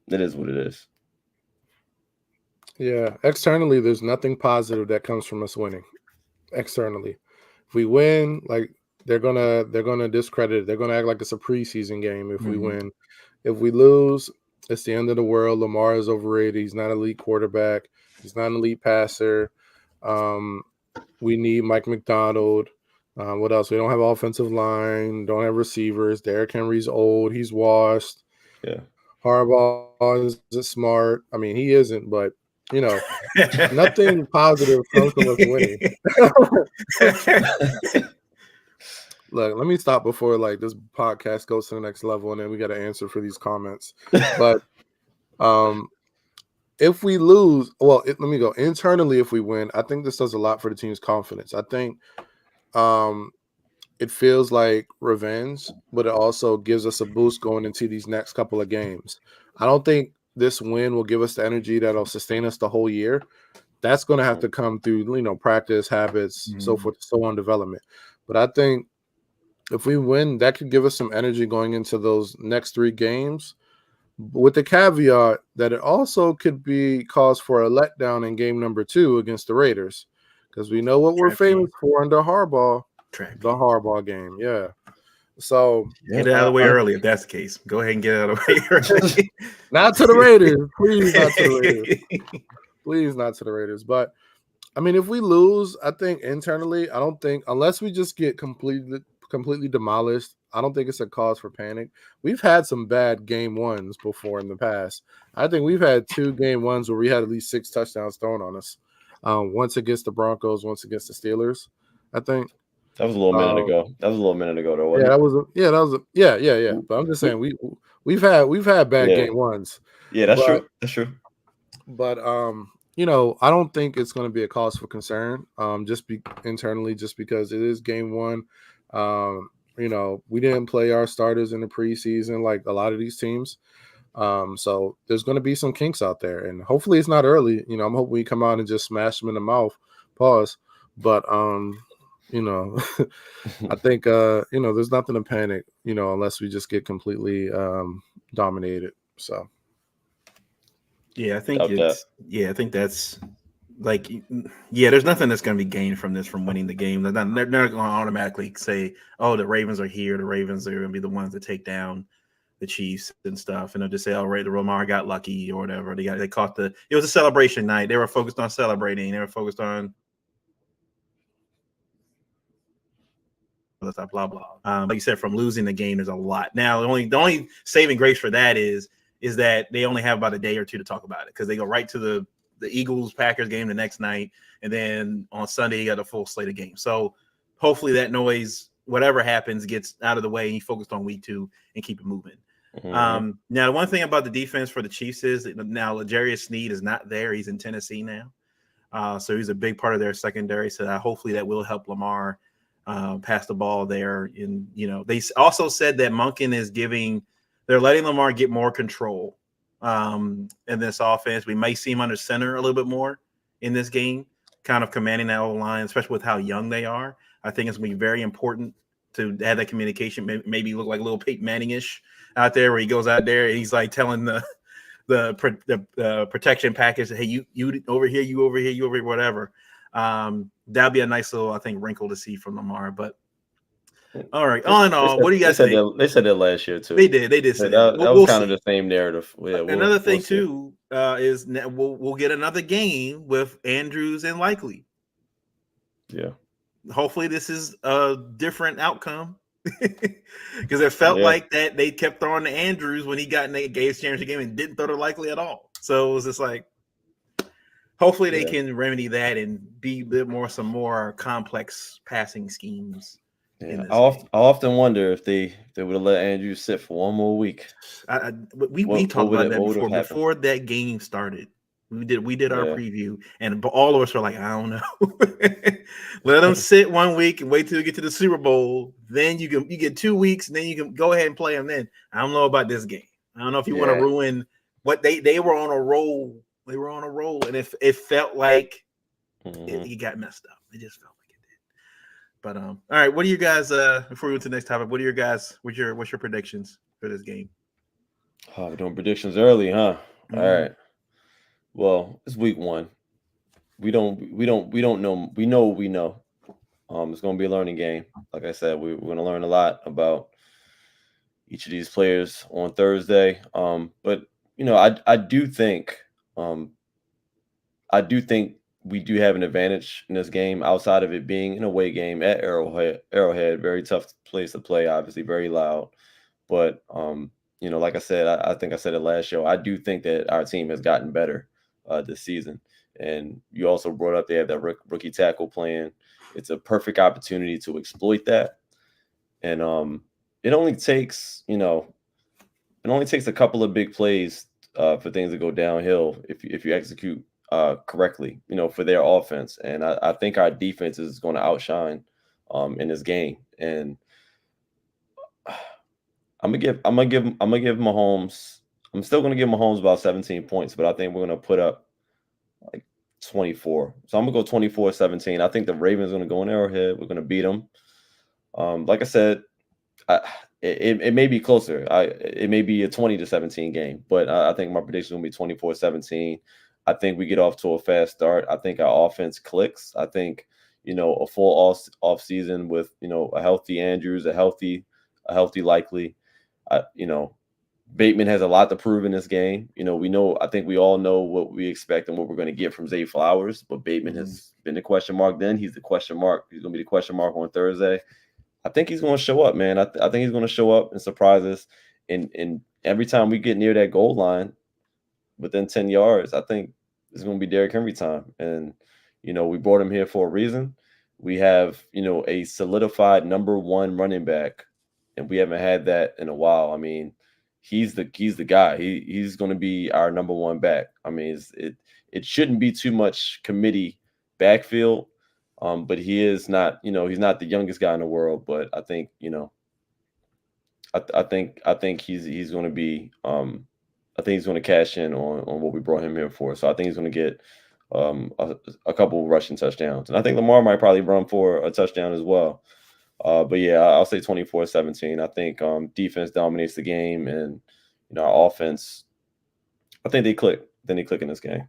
it is what it is. Yeah, externally, there's nothing positive that comes from us winning. Externally, if we win, like they're gonna discredit it. They're gonna act like it's a preseason game if we win. If we lose, it's the end of the world. Lamar is overrated. He's not an elite quarterback. He's not an elite passer. We need Mike McDonald. What else? We don't have offensive line. Don't have receivers. Derrick Henry's old. He's washed. Yeah. Harbaugh isn't smart. I mean, he isn't, but nothing positive comes from us winning. Look, let me stop before this podcast goes to the next level, and then we got to answer for these comments. But if we lose, let me go internally. If we win, I think this does a lot for the team's confidence. I think it feels like revenge, but it also gives us a boost going into these next couple of games. I don't think this win will give us the energy that'll sustain us the whole year. That's going to have to come through, practice, habits, so forth, so on, development. But I think if we win, that could give us some energy going into those next 3 games, with the caveat that it also could be cause for a letdown in game number 2 against the Raiders, because we know what we're famous for under Harbaugh, the Harbaugh game. Yeah. So get it out of the way early if that's the case. Go ahead and get it out of the way early. Not to the Raiders. Please, not to the Raiders. Please, not to the Raiders. But I mean, if we lose, I think internally, I don't think, unless we just get completely completely demolished, I don't think it's a cause for panic. We've had some bad game ones before in the past. I think we've had 2 game ones where we had at least 6 touchdowns thrown on us. Once against the Broncos, once against the Steelers, I think. That was a little minute ago. That was a little minute ago, though. Yeah, Wasn't that was yeah. But I'm just saying we've had bad game ones. Yeah, that's but, true. That's true. But you know, I don't think it's going to be a cause for concern. Internally, just because it is game one. You know, we didn't play our starters in the preseason like a lot of these teams. So there's going to be some kinks out there, and hopefully it's not early. You know, I'm hoping we come out and just smash them in the mouth. Pause. But you know, I think you know, there's nothing to panic. You know, unless we just get completely dominated. So. Yeah, I think that's like, there's nothing that's going to be gained from this, from winning the game. They're not going to automatically say, oh, the Ravens are here. The Ravens are going to be the ones to take down the Chiefs and stuff. And they'll just say, oh, right, the Lamar got lucky or whatever. They caught it was a celebration night. They were focused on celebrating. They were focused on blah, blah. Like you said, from losing the game, there's a lot. Now, the only saving grace for that is that they only have about a day or two to talk about it, because they go right to the Eagles-Packers game the next night, and then on Sunday you got a full slate of games. So hopefully that noise, whatever happens, gets out of the way and you focused on week 2 and keep it moving. Mm-hmm. Now, the one thing about the defense for the Chiefs is that now L'Jarius Sneed is not there. He's in Tennessee now. So he's a big part of their secondary. So hopefully that will help Lamar pass the ball there. And, you know, they also said that Monken they're letting Lamar get more control in this offense. We may see him under center a little bit more in this game, kind of commanding that old line, especially with how young they are. I think it's going to be very important to have that communication, maybe look like a little Peyton Manning-ish out there, where he goes out there and he's like telling the protection package, hey, you over here, you over here, you over here, whatever. That'd be a nice little, I think, wrinkle to see from Lamar. But all right, all in all, what do you guys think? They said that last year too. They did say that. That was kind of the same narrative. Yeah, another thing too is we'll get another game with Andrews and Likely. Yeah. Hopefully this is a different outcome, because it felt like that they kept throwing to Andrews when he got in the Gates championship game and didn't throw to Likely at all. So it was just like, hopefully they can remedy that and be a bit more some more complex passing schemes. Yeah, I often wonder if they would have let Andrews sit for one more week. We talked about that before that game started. We did our preview, and all of us were like, I don't know. Let them sit 1 week and wait till you get to the Super Bowl. Then you get 2 weeks, and then you can go ahead and play them. Then I don't know about this game. I don't know if you want to ruin what they were on a roll. They were on a roll, and it felt like it got messed up. It just felt like it did. But all right, what do you guys? Before we go to the next topic, what are your guys? What's your predictions for this game? Oh, we're doing predictions early, huh? Mm-hmm. All right. Well, it's week 1. We don't know. We know what we know. It's going to be a learning game. Like I said, we're going to learn a lot about each of these players on Thursday. But you know, I do think we do have an advantage in this game, outside of it being an away game at Arrowhead, very tough place to play, obviously very loud. But you know, like I said, I think I said it last show, I do think that our team has gotten better this season. And you also brought up they have that rookie tackle plan. It's a perfect opportunity to exploit that. And it only takes a couple of big plays for things to go downhill if you execute correctly, you know, for their offense. And I think our defense is going to outshine in this game. And I'm gonna give Mahomes. I'm still gonna give Mahomes about 17 points, but I think we're gonna put up like 24. So I'm gonna go 24-17. I think the Ravens are gonna go in Arrowhead. We're gonna beat them. Like I said, it may be closer. It may be a 20-17 game, but I think my prediction is gonna be 24-17. I think we get off to a fast start. I think our offense clicks. I think, you know, a full off season with, you know, a healthy Andrews, a healthy Likely. You know, Bateman has a lot to prove in this game. You know, I think we all know what we expect and what we're going to get from Zay Flowers, but Bateman has been the question mark then. He's the question mark. He's going to be the question mark on Thursday. I think he's going to show up, man. I think he's going to show up and surprise us. And every time we get near that goal line, within 10 yards, I think it's going to be Derrick Henry time. And, we brought him here for a reason. We have, a solidified number one running back, and we haven't had that in a while. I mean, he's the guy. He's going to be our number one back. I mean, it shouldn't be too much committee backfield, but he is not, he's not the youngest guy in the world. But I think, I think he's going to be. I think he's going to cash in on what we brought him here for. So I think he's going to get a couple rushing touchdowns. And I think Lamar might probably run for a touchdown as well. But yeah, I'll say 24-17. I think defense dominates the game, and our offense, I think they click. Then they click in this game.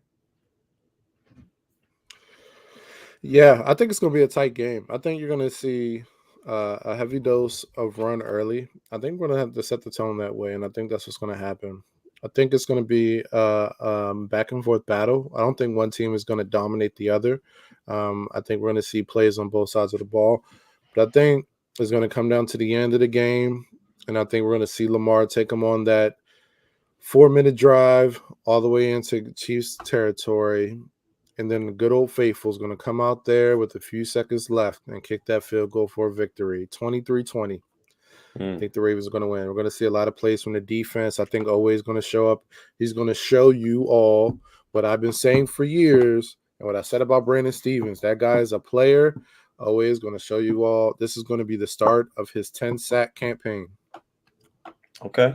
Yeah, I think it's going to be a tight game. I think you're going to see a heavy dose of run early. I think we're going to have to set the tone that way, and I think that's what's going to happen. I think it's going to be a back and forth battle. I don't think one team is going to dominate the other. I think we're going to see plays on both sides of the ball. But I think it's going to come down to the end of the game, and I think we're going to see Lamar take them on that 4-minute drive all the way into Chiefs territory. And then the good old faithful is going to come out there with a few seconds left and kick that field goal for a victory, 23-20. I think the Ravens are going to win. We're going to see a lot of plays from the defense. I think Owe is going to show up. He's going to show you all what I've been saying for years and what I said about Brandon Stevens. That guy is a player. Owe is going to show you all. This is going to be the start of his 10-sack campaign. Okay.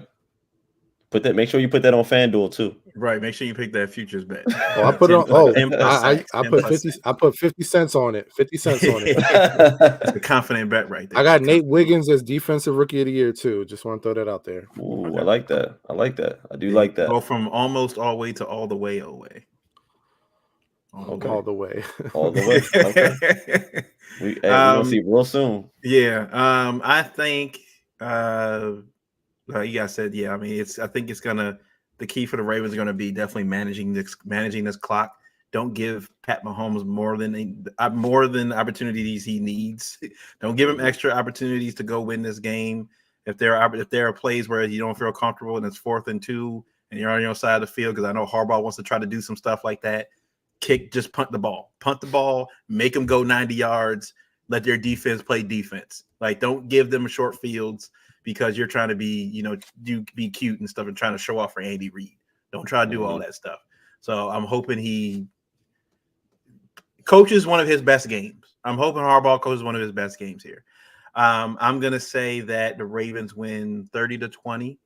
Make sure you put that on FanDuel too. Right. Make sure you pick that futures bet. Oh, I put it on. I put 50. I put 50 cents on it. 50 cents on it. That's a confident bet right there. I got Nate Wiggins as defensive rookie of the year too. Just want to throw that out there. Ooh, okay. I like that. I do like that. Go from almost all the way to all the way away. Okay. All the way. All the way. Okay. We're gonna see real soon. Yeah. I think. You guys said, yeah. I mean, I think it's gonna. The key for the Ravens are going to be definitely managing this clock. Don't give Pat Mahomes more than opportunities he needs. Don't give him extra opportunities to go win this game. If there are plays where you don't feel comfortable and it's 4th and 2 and you're on your side of the field, because I know Harbaugh wants to try to do some stuff like that. Just punt the ball, make them go 90 yards. Let their defense play defense. Like, don't give them short fields because you're trying to be, be cute and stuff and trying to show off for Andy Reid. Don't try to do all that stuff. So I'm hoping he coaches one of his best games. I'm hoping Harbaugh coaches one of his best games here. I'm going to say that the Ravens win 30-20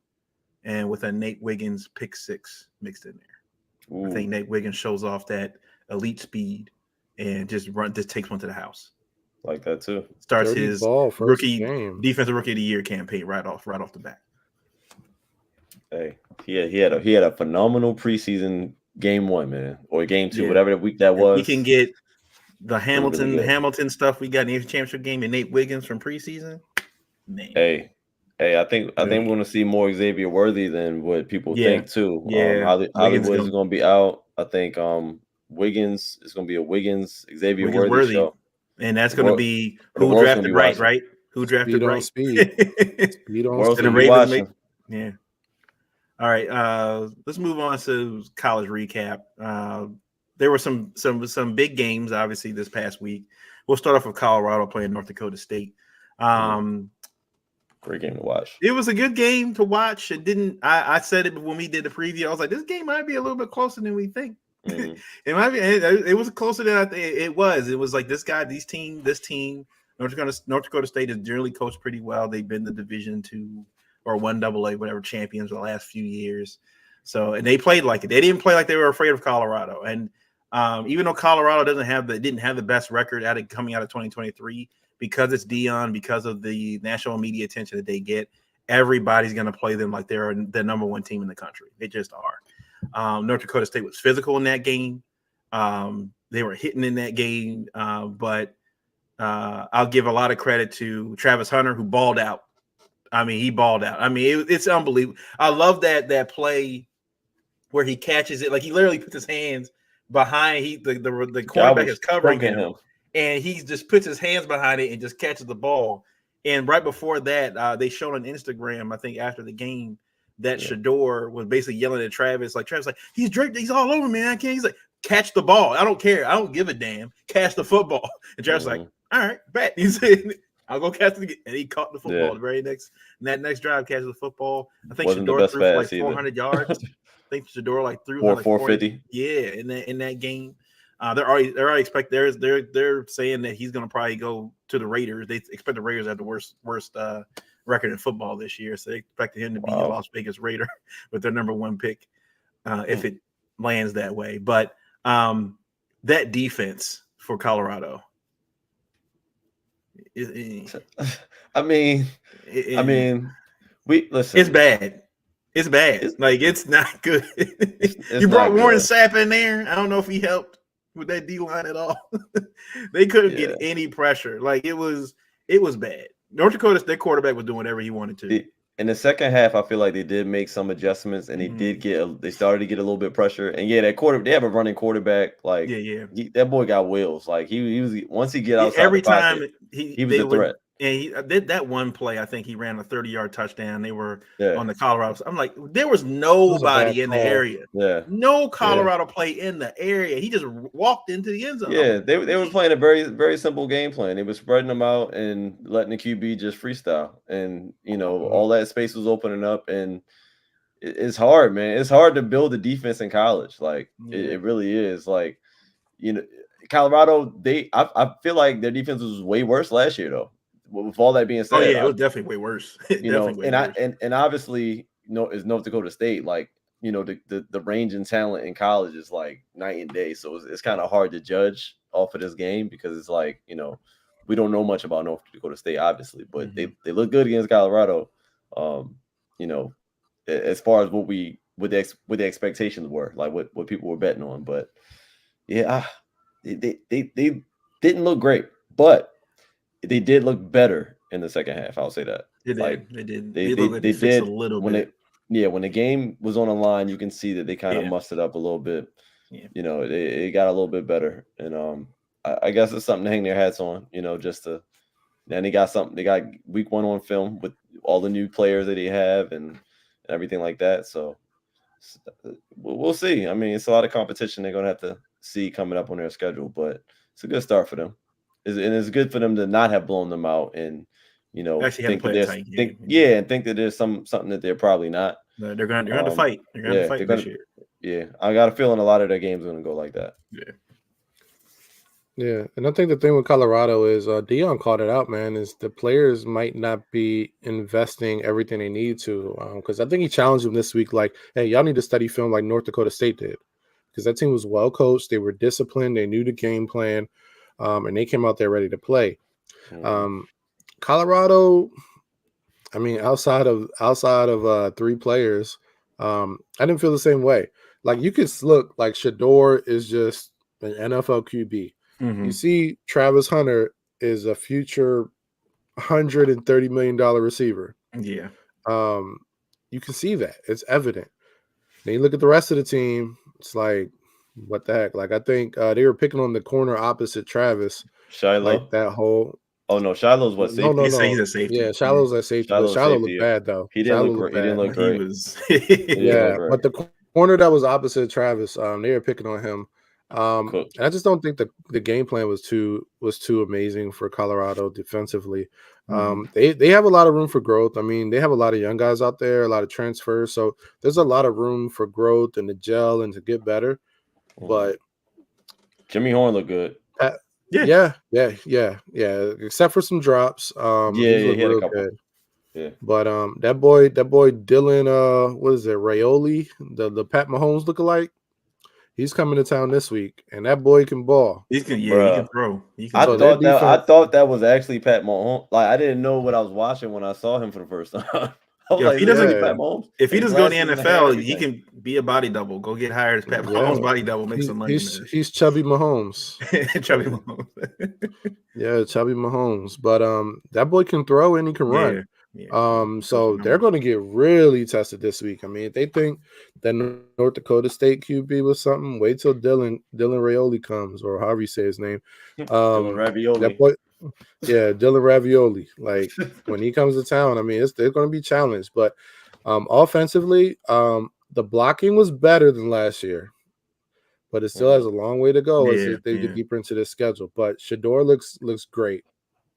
and with a Nate Wiggins pick 6 mixed in there. Ooh. I think Nate Wiggins shows off that elite speed and just takes one to the house. Like that too. Starts his defensive rookie of the year campaign right off the bat. Hey, he had a phenomenal preseason game 1, man, or game 2, whatever week that was. We can get the Hamilton stuff we got in the championship game and Nate Wiggins from preseason. Man. Hey, I think we're going to see more Xavier Worthy than what people think too. Yeah, Hollywood is going to be out. I think Wiggins is going to be a Xavier Worthy show. And that's going to be who drafted right? Who drafted right? Speed on speed. Yeah. All right. Let's move on to college recap. There were some big games, obviously, this past week. We'll start off with Colorado playing North Dakota State. Great game to watch. It was a good game to watch. It didn't. I said it when we did the preview. I was like, this game might be a little bit closer than we think. Mm-hmm. It might be. It was closer than I think it was. It was like this team, North Dakota State is generally coached pretty well. They've been the Division II or 1AA, whatever, champions the last few years. So, and they played like it. They didn't play like they were afraid of Colorado. And even though Colorado didn't have the best record coming out of 2023, because it's Deion, because of the national media attention that they get, everybody's going to play them like they're the number one team in the country. They just are. North Dakota State was physical in that game. They were hitting in that game, but I'll give a lot of credit to Travis Hunter, who balled out. I mean, he balled out. I mean, it's unbelievable. I love that play where he catches it. Like, he literally puts his hands behind the quarterback is covering him. And he just puts his hands behind it and just catches the ball. And right before that, they showed on Instagram, I think after the game, that Shador was basically yelling at Travis, like he's draped, he's all over me. I can't. He's like, catch the ball. I don't care. I don't give a damn. Catch the football. And Travis like, all right, bet. He said, I'll go catch it. And he caught the football the very next drive, catches the football. I think Shador threw for like 400 yards. I think Shador like threw 450. Yeah, in that game. They're already expect they're saying that he's gonna probably go to the Raiders. They expect the Raiders to have the worst record in football this year. So they expected him to be a Las Vegas Raider with their number 1 pick if it lands that way. But that defense for Colorado. I mean, we listen. It's bad. It's bad. It's not good. You brought Warren Sapp in there. I don't know if he helped with that D line at all. They couldn't get any pressure. Like it was bad. North Dakota, their quarterback was doing whatever he wanted to. In the second half, I feel like they did make some adjustments, and they started to get a little bit of pressure. And they have a running quarterback. Like that boy got wheels. Like he was once he get outside every the pocket, time he was a threat. And he did that one play. I think he ran a 30-yard touchdown. They were on the Colorado. I'm like, there was nobody in the area. Yeah, no Colorado play in the area. He just walked into the end zone. Yeah, they were playing a very, very simple game plan. They were spreading them out and letting the QB just freestyle. And all that space was opening up. And it's hard, man. It's hard to build a defense in college. Like it really is. Like Colorado. I feel like their defense was way worse last year, though. With all that being said, it was definitely way worse. And obviously, is North Dakota State like the range in talent in college is like night and day. So it's kind of hard to judge off of this game because it's like we don't know much about North Dakota State, obviously, but they look good against Colorado. As far as what the expectations were, like what people were betting on, but they didn't look great, but they did look better in the second half. I'll say that. They did. Like, they did. They did a little bit. When the game was on the line, you can see that they kind of mustered up a little bit. Yeah. It got a little bit better, and I guess it's something to hang their hats on. Just to. Then they got something. They got week 1 on film with all the new players that they have and everything like that. So we'll see. I mean, it's a lot of competition they're gonna have to see coming up on their schedule, but it's a good start for them. And it's good for them to not have blown them out and think that there's something that they're probably not. No, they're going to fight. They're going to fight this year. Yeah, I got a feeling a lot of their games are going to go like that. Yeah, and I think the thing with Colorado is Dion called it out, man, is the players might not be investing everything they need to. Because I think he challenged them this week, like, hey, y'all need to study film like North Dakota State did. Because that team was well coached. They were disciplined. They knew the game plan. And they came out there ready to play. Colorado, I mean, outside of 3 players, I didn't feel the same way. Like you could look like Shador is just an NFL QB. You see, Travis Hunter is a future $130 million receiver. Yeah. You can see that. It's evident. Then you look at the rest of the team, it's like, what the heck? Like, I think they were picking on the corner opposite Travis. Shiloh. Like that whole. Oh, no. Shiloh's what safety? No. He's a safety. Yeah, Shiloh's at safety. Shiloh looked bad, though. He didn't look great. But the corner that was opposite Travis, they were picking on him. And I just don't think the game plan was too amazing for Colorado defensively. They have a lot of room for growth. I mean, they have a lot of young guys out there, a lot of transfers. So there's a lot of room for growth and to gel and to get better. But Jimmy Horn looked good. Yeah. Except for some drops. He had a couple. Good. Yeah. But that boy Dylan, what is it, Raioli, the Pat Mahomes lookalike, he's coming to town this week, and that boy can ball. He can throw. I thought that was actually Pat Mahomes. Like I didn't know what I was watching when I saw him for the first time. If he doesn't get Pat Mahomes, if he doesn't go to the NFL, he can be a body double. Go get hired as Pat Mahomes body double, make some money. He's Chubby Mahomes. Chubby Mahomes. Yeah, Chubby Mahomes. But that boy can throw and he can run. Yeah. So they're going to get really tested this week. I mean, if they think that North Dakota State QB was something, wait till Dylan Raioli comes, or however you say his name. Ravioli. Yeah, Dylan Ravioli. Like when he comes to town, I mean, they're going to be challenged. But offensively, the blocking was better than last year, but it still has a long way to go as they get deeper into their schedule. But Shador looks great.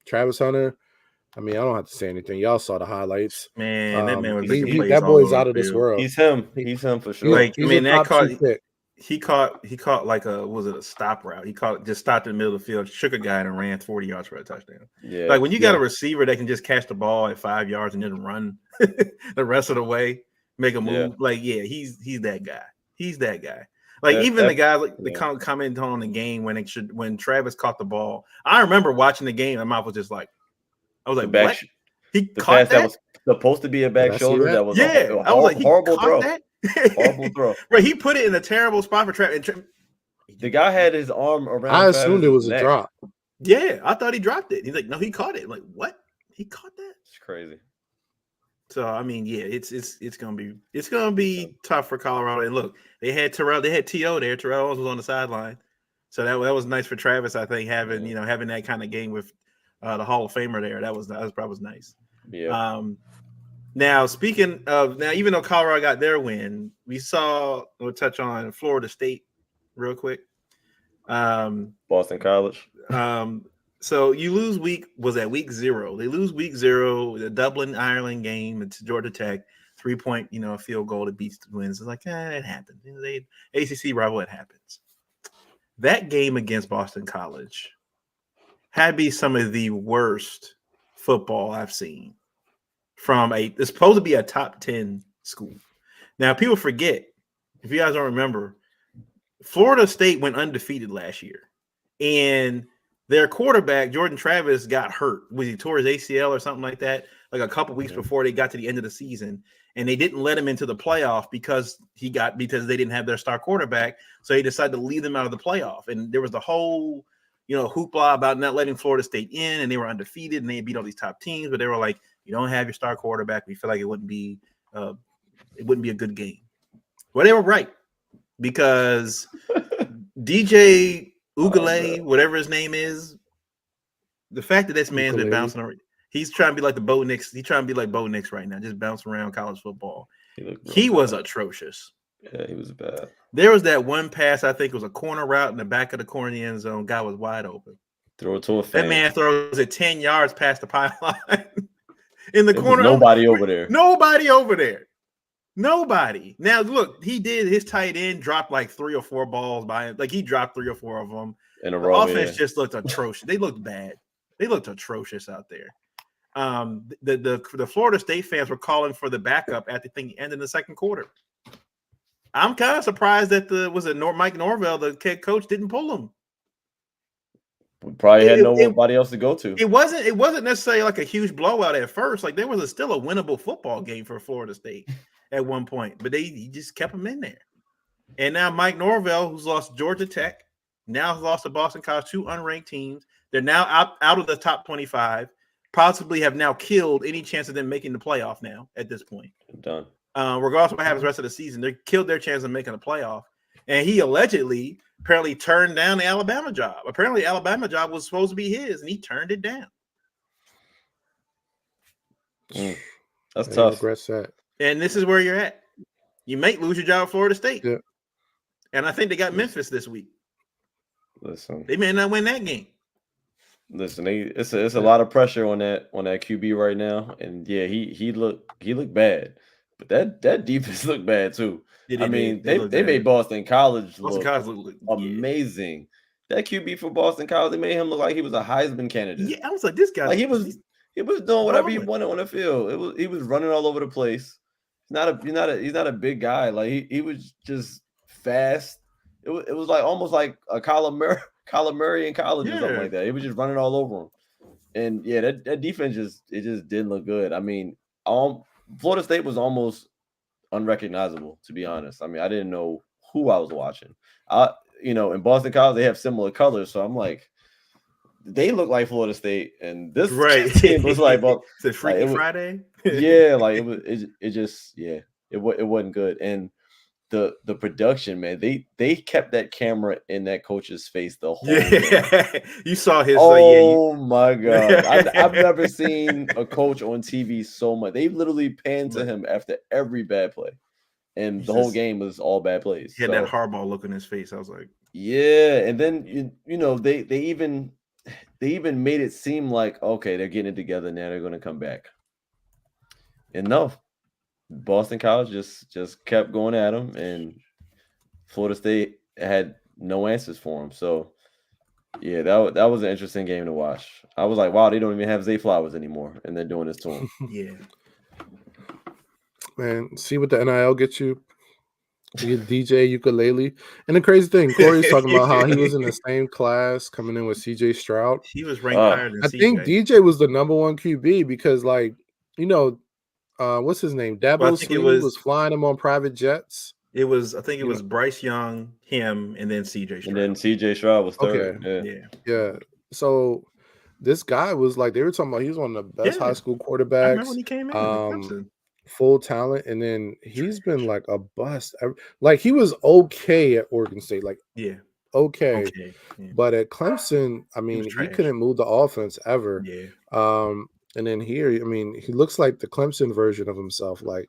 Travis Hunter, I mean, I don't have to say anything. Y'all saw the highlights. Man, that man was making plays that all boy's over out the of this field. world. He's him. He's him for sure. Like, He's I mean, a that top 2 pick. He caught like a stop route. He just stopped in the middle of the field, shook a guy, and ran 40 yards for a touchdown. Yeah. Like when you got a receiver that can just catch the ball at 5 yards and then run the rest of the way, make a move. Yeah. Like, yeah, he's that guy. He's that guy. Like the guys like the comment on the game when Travis caught the ball. I remember watching the game. My mouth was just like, I was like, what? He caught that? That was supposed to be a back shoulder. That was I was like, horrible throw. That? Horrible throw. Right, he put it in a terrible spot for Travis. The guy had his arm around. I assumed it was a drop. Yeah, I thought he dropped it. He's like, no, he caught it. I'm like, what? He caught that? It's crazy. So I mean, yeah, it's gonna be tough for Colorado. And look, they had T.O. there. Terrell Owens was on the sideline, so that was nice for Travis. I think having that kind of game with the Hall of Famer there, that was probably nice. Yeah. Now speaking of even though Colorado got their win, we'll touch on Florida State real quick. Boston College. So you lose week 0. They lose week 0, the Dublin, Ireland game. It's Georgia Tech, 3-point, field goal to beat the wins. It's like, it happened. ACC rival, it happens. That game against Boston College had to be some of the worst football I've seen from it's supposed to be a top 10 school. Now, people forget, if you guys don't remember, Florida State went undefeated last year. And their quarterback, Jordan Travis, got hurt. Was he tore his ACL or something like that? Like a couple weeks before they got to the end of the season, and they didn't let him into the playoff because they didn't have their star quarterback. So he decided to leave them out of the playoff. And there was the whole, hoopla about not letting Florida State in, and they were undefeated and they beat all these top teams, but they were like, you don't have your star quarterback. We feel like it wouldn't be a good game. Well, they were right, because DJ Ugale, whatever his name is, the fact that this man's been bouncing around, he's trying to be like the Bo Nix. He's trying to be like Bo Nix right now, just bouncing around college football. He was atrocious. Yeah, he was bad. There was that one pass, I think it was a corner route in the back of the corner of the end zone. Guy was wide open. Throw it to a fan. That man throws it 10 yards past the pylon in the corner. Nobody over there. Nobody over there. Nobody. Now, look, he did. His tight end dropped like 3 or 4 balls by him. Like, he dropped 3 or 4 of them. In a row. The offense just looked atrocious. They looked bad. They looked atrocious out there. The Florida State fans were calling for the backup at the end of the second quarter. I'm kind of surprised that Mike Norvell, the head coach, didn't pull him. We probably had nobody else to go to. It wasn't necessarily like a huge blowout at first. Like, there was still a winnable football game for Florida State at one point, but he just kept them in there. And now Mike Norvell, who's lost Georgia Tech, now has lost to Boston College, 2 unranked teams. They're now out of the top 25, possibly have now killed any chance of them making the playoff now at this point. Done. Regardless of what happens the rest of the season, they killed their chance of making a playoff. And he apparently turned down the Alabama job. Apparently, Alabama job was supposed to be his, and he turned it down. That's tough. Regrets that. And this is where you're at. You might lose your job at Florida State. Yeah. And I think they got Memphis this week. Listen, they may not win that game. Listen, it's a lot of pressure on that QB right now, and yeah, he looked bad, but that defense looked bad too. Yeah, they made Boston College look amazing. Yeah. That QB for Boston College, they made him look like he was a Heisman candidate. Yeah, I was like, this guy, like he was doing whatever he wanted on the field. He was running all over the place. He's not a big guy. Like he was just fast. It was like almost like a Kyler Murray in college or something like that. He was just running all over him. And yeah, that defense just didn't look good. I mean, Florida State was almost unrecognizable, to be honest. I mean, I didn't know who I was watching. In Boston College, they have similar colors, so I'm like, they look like Florida State, and this team was like, well, it's Freaky Friday. Yeah, like it wasn't good. And the production, man, they kept that camera in that coach's face the whole game. Yeah, you saw his. Oh my God. I've never seen a coach on TV so much. They literally panned to him after every bad play. And the whole game was all bad plays. He had that hardball look in his face. I was like, yeah. And then you know, they even made it seem like, okay, they're getting it together now, they're gonna come back. And no, Boston College just kept going at him, and Florida State had no answers for him. So yeah, that was an interesting game to watch. I was like, wow, they don't even have Zay Flowers anymore, and they're doing this to him. Yeah, man. See what the NIL gets you. You get DJ ukulele, and the crazy thing, Corey's talking about how he was in the same class coming in with CJ Stroud. He was ranked higher than I CJ. think DJ was the number one QB because, like, you know, what's his name? Dabo Swinney was flying him on private jets. I think it was Bryce Young, him, and then CJ Stroud. And then CJ Stroud was third. Okay. Yeah. So this guy was like, they were talking about he was one of the best high school quarterbacks. I remember when he came in. Full talent, and then he's been like a bust. Like he was okay at Oregon State, like okay. But at Clemson, I mean, he couldn't move the offense ever. And then here, I mean, he looks like the Clemson version of himself. Like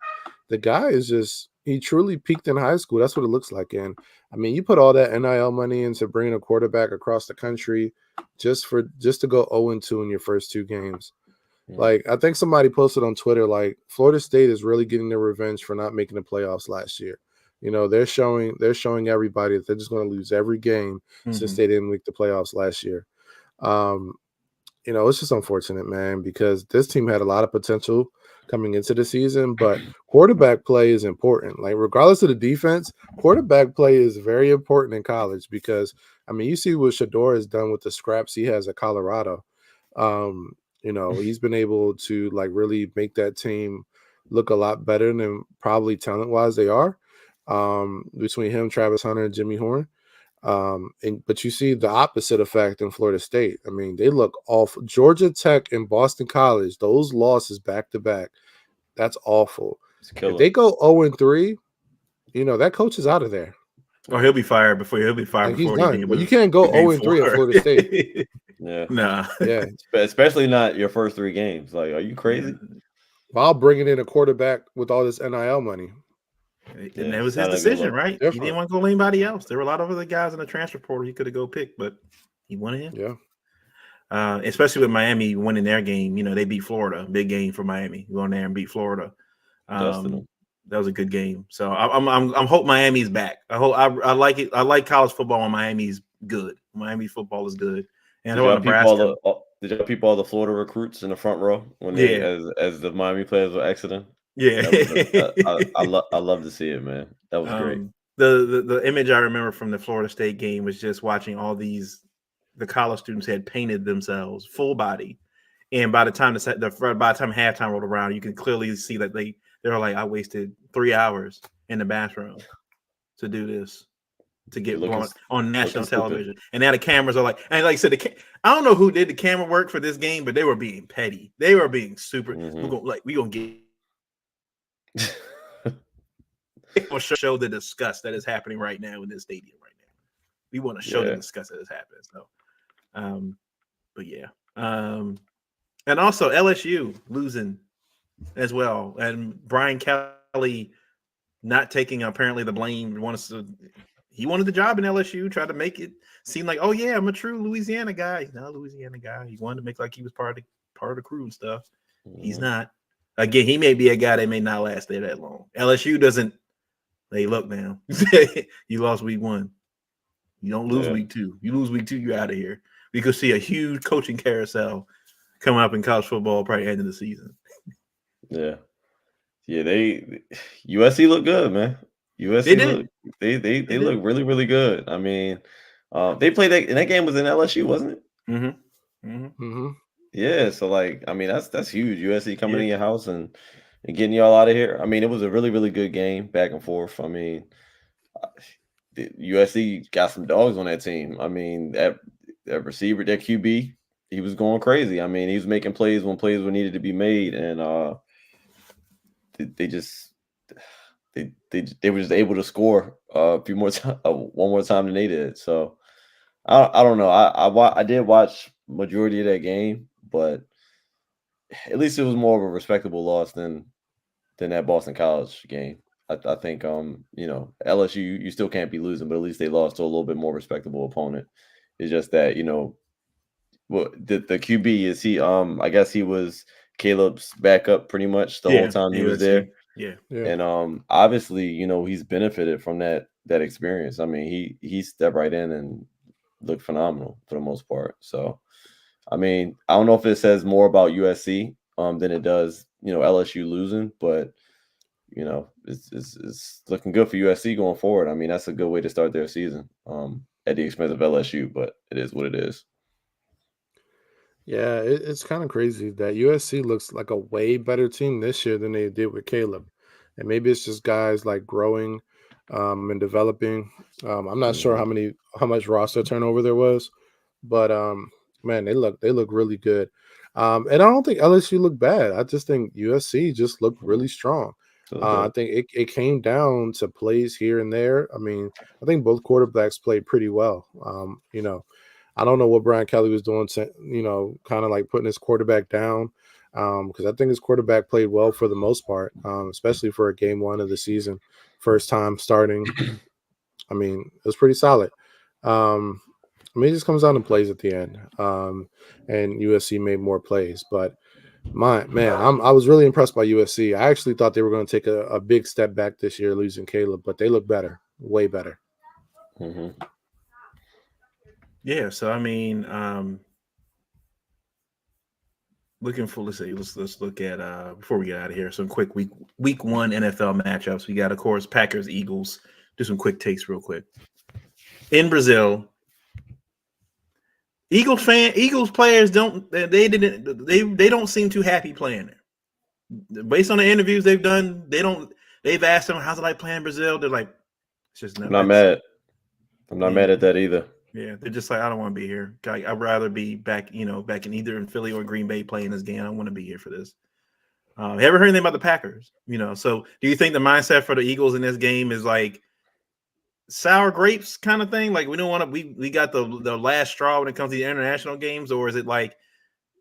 the guy is just, he truly peaked in high school. That's what it looks like. And I mean, you put all that NIL money into bringing a quarterback across the country just to go 0-2 in your first two games. Like, I think somebody posted on Twitter, like, Florida State is really getting their revenge for not making the playoffs last year. You know, they're showing everybody that they're just going to lose every game since they didn't make the playoffs last year. You know, it's just unfortunate, man, because this team had a lot of potential coming into the season, but quarterback play is important. Like, regardless of the defense, quarterback play is very important in college because, I mean, you see what Shedeur has done with the scraps he has at Colorado. You know, he's been able to like really make that team look a lot better than probably talent-wise they are. Between him, Travis Hunter, and Jimmy Horn. But you see the opposite effect in Florida State. I mean, they look awful. Georgia Tech and Boston College, those losses back to back, that's awful. If they go 0-3, you know, that coach is out of there. Or he'll be fired before he's done. But you can't go 0-3 at Florida State. Yeah. Especially not your first three games. Like, are you crazy? While bringing in a quarterback with all this NIL money. And that was his decision, right? He didn't want to go anybody else. There were a lot of other guys in the transfer portal he could have go pick, but he wanted him. Yeah. Especially with Miami winning their game. You know, they beat Florida. Big game for Miami. Going there and beat Florida. That was a good game. So I'm hope Miami's back. I like it. I like college football when Miami's good. Miami football is good. And did y'all peep all the Florida recruits in the front row when as the Miami players were exiting? Yeah, I love to see it, man. That was great. The image I remember from the Florida State game was just watching all the college students had painted themselves full body, and by the time halftime rolled around, you can clearly see that they were like, I wasted 3 hours in the bathroom to do this. To get on national television, and now the cameras are like, and like I said, I don't know who did the camera work for this game, but they were being petty. They were being super. We gonna get show the disgust that is happening right now in this stadium right now. We want to show the disgust that is happening. So, but yeah, and also LSU losing as well, and Brian Kelly not taking apparently the blame. He wanted the job in LSU, tried to make it seem like, oh yeah, I'm a true Louisiana guy. He's not a Louisiana guy. He wanted to make like he was part of the crew and stuff. He's not. Again, he may be a guy that may not last there that long. LSU doesn't. Hey, look now, you lost week 1. You don't lose week 2. You lose week 2, you're out of here. We could see a huge coaching carousel coming up in college football probably end of the season. Yeah. USC look good, man. USC they look really, really good. I mean, they played that, and that game was in LSU, wasn't it? Yeah, so like, I mean, that's huge. USC coming in your house and getting y'all out of here. I mean, it was a really, really good game, back and forth. I mean, USC got some dogs on that team. I mean, that receiver, that QB, he was going crazy. I mean, he was making plays when plays were needed to be made, and they just they were just able to score a few more time, one more time than they did. So I don't know. I did watch majority of that game, but at least it was more of a respectable loss than that Boston College game. I think LSU you still can't be losing, but at least they lost to a little bit more respectable opponent. It's just that well the QB is he I guess he was Caleb's backup pretty much the whole time he was there. USC. Yeah. Yeah. And obviously, he's benefited from that experience. I mean, he stepped right in and looked phenomenal for the most part. So, I mean, I don't know if it says more about USC than it does, LSU losing, but it's looking good for USC going forward. I mean, that's a good way to start their season at the expense of LSU, but it is what it is. Yeah, it's kind of crazy that USC looks like a way better team this year than they did with Caleb. And maybe it's just guys like growing and developing. I'm not sure Mhm. how much roster turnover there was, but man, they look really good. And I don't think LSU looked bad. I just think USC just looked really strong. So I good. think it came down to plays here and there. I mean, I think both quarterbacks played pretty well. I don't know what Brian Kelly was doing to, kind of like putting his quarterback down. Because I think his quarterback played well for the most part, especially for a game one of the season, first time starting. I mean, it was pretty solid. I mean, it just comes down to plays at the end. And USC made more plays, but I was really impressed by USC. I actually thought they were going to take a big step back this year, losing Caleb, but they look better, way better. hmm Yeah. So I mean, let's look at before we get out of here, some quick week one NFL matchups. We got, of course, Packers, Eagles. Do some quick takes real quick. In Brazil, Eagles players they don't seem too happy playing there. Based on the interviews they've done, they've asked them how's it like playing in Brazil. They're like, it's just I'm no, not it's mad. I'm not mad at that either. yeah, they're just like, I don't want to be here. I'd rather be back in either in Philly or Green Bay playing this game. I don't want to be here for this. You ever heard anything about the Packers? So do you think the mindset for the Eagles in this game is like sour grapes kind of thing? Like we don't want to, we got the last straw when it comes to the international games, or is it like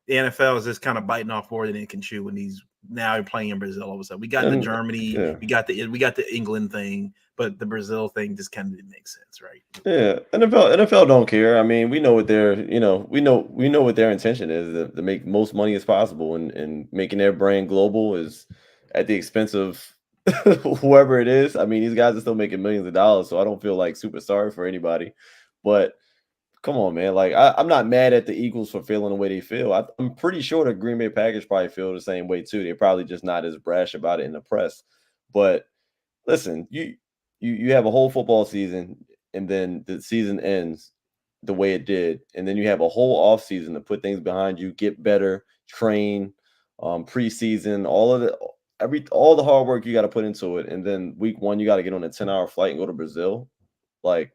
the NFL is just kind of biting off more than it can chew when these now you're playing in Brazil all of a sudden? We got the And Germany, yeah, we got the England thing, but the Brazil thing just kind of didn't make sense, right? yeah. NFL don't care. I mean, we know what we know what their intention is to make most money as possible, and making their brand global is at the expense of whoever it is. I mean, these guys are still making millions of dollars, so I don't feel like super sorry for anybody. But come on, man. Like I'm not mad at the Eagles for feeling the way they feel. I'm pretty sure the Green Bay Packers probably feel the same way too. They're probably just not as brash about it in the press. But listen, you have a whole football season, and then the season ends the way it did, and then you have a whole off season to put things behind you, get better, train, preseason, all the hard work you got to put into it, and then week one you got to get on a 10-hour flight and go to Brazil. Like,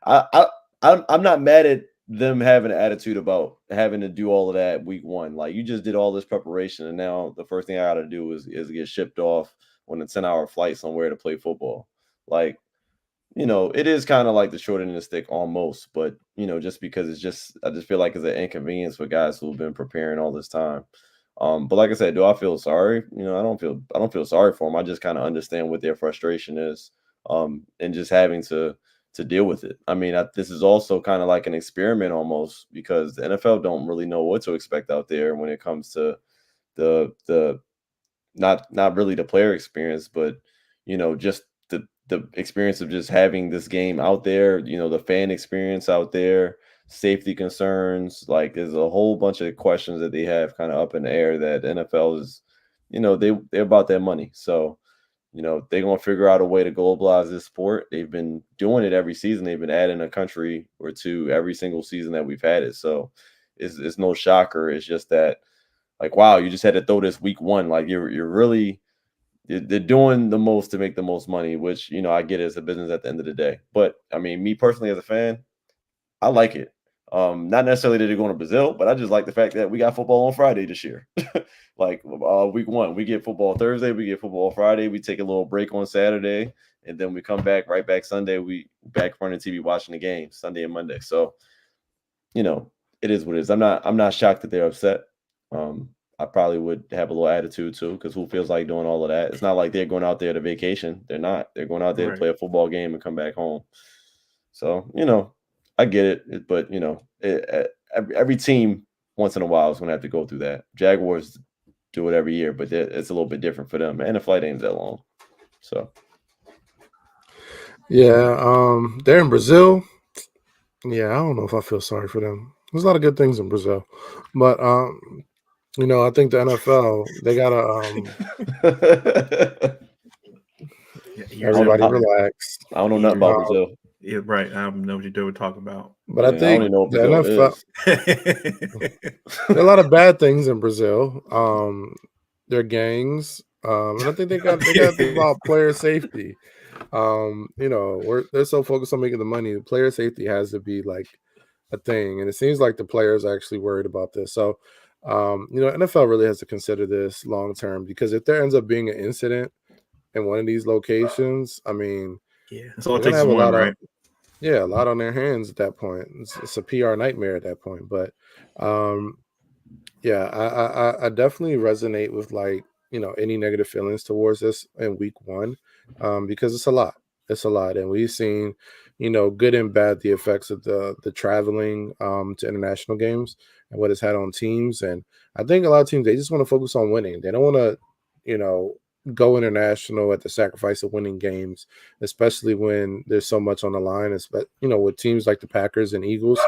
I, I I'm not mad at them having an attitude about having to do all of that week one. Like, you just did all this preparation, and now the first thing I got to do is get shipped off on a 10-hour flight somewhere to play football. Like, it is kind of like the short end of the stick almost, but just because I just feel like it's an inconvenience for guys who've been preparing all this time. But like I said, do I feel sorry? I don't feel sorry for them. I just kind of understand what their frustration is, and just having to deal with it. I mean, this is also kind of like an experiment almost, because the NFL don't really know what to expect out there when it comes to the not really the player experience, but just the experience of just having this game out there, the fan experience out there, safety concerns. Like, there's a whole bunch of questions that they have kind of up in the air that the NFL is, they're about their money. So, they're gonna figure out a way to globalize this sport. They've been doing it every season. They've been adding a country or two every single season that we've had it. So it's no shocker. It's just that, like, wow, you just had to throw this week one. Like, you're really they're doing the most to make the most money, which I get as a business at the end of the day. But I mean, me personally as a fan, I like it. Not necessarily that they're going to Brazil, but I just like the fact that we got football on Friday this year. Like week 1, we get football Thursday, we get football Friday, we take a little break on Saturday, and then we come back right back Sunday. We back in front of TV watching the game Sunday and Monday. So, it is what it is. I'm not shocked that they're upset. I probably would have a little attitude too, because who feels like doing all of that? It's not like they're going out there to vacation. They're not. They're going out there to play a football game and come back home. So, I get it, but every team once in a while is going to have to go through that. Jaguars do it every year, but it's a little bit different for them, and the flight ain't that long. So, yeah, they're in Brazil. Yeah, I don't know if I feel sorry for them. There's a lot of good things in Brazil, but I think the NFL, they gotta everybody relax. I don't know nothing about Brazil. Yeah, right. I don't know what you're talking about. But I think I don't know the Brazil NFL, there are a lot of bad things in Brazil. They're gangs, and I think they got to think about player safety. They're so focused on making the money. Player safety has to be like a thing, and it seems like the players are actually worried about this. So, NFL really has to consider this long term, because if there ends up being an incident in one of these locations, I mean, so it takes one, right? A lot on their hands at that point. It's a PR nightmare at that point. But I definitely resonate with any negative feelings towards this in week 1, because it's a lot. It's a lot, and we've seen good and bad the effects of the traveling to international games and what it's had on teams. And I think a lot of teams, they just want to focus on winning. They don't want to go international at the sacrifice of winning games, especially when there's so much on the line. With teams like the Packers and Eagles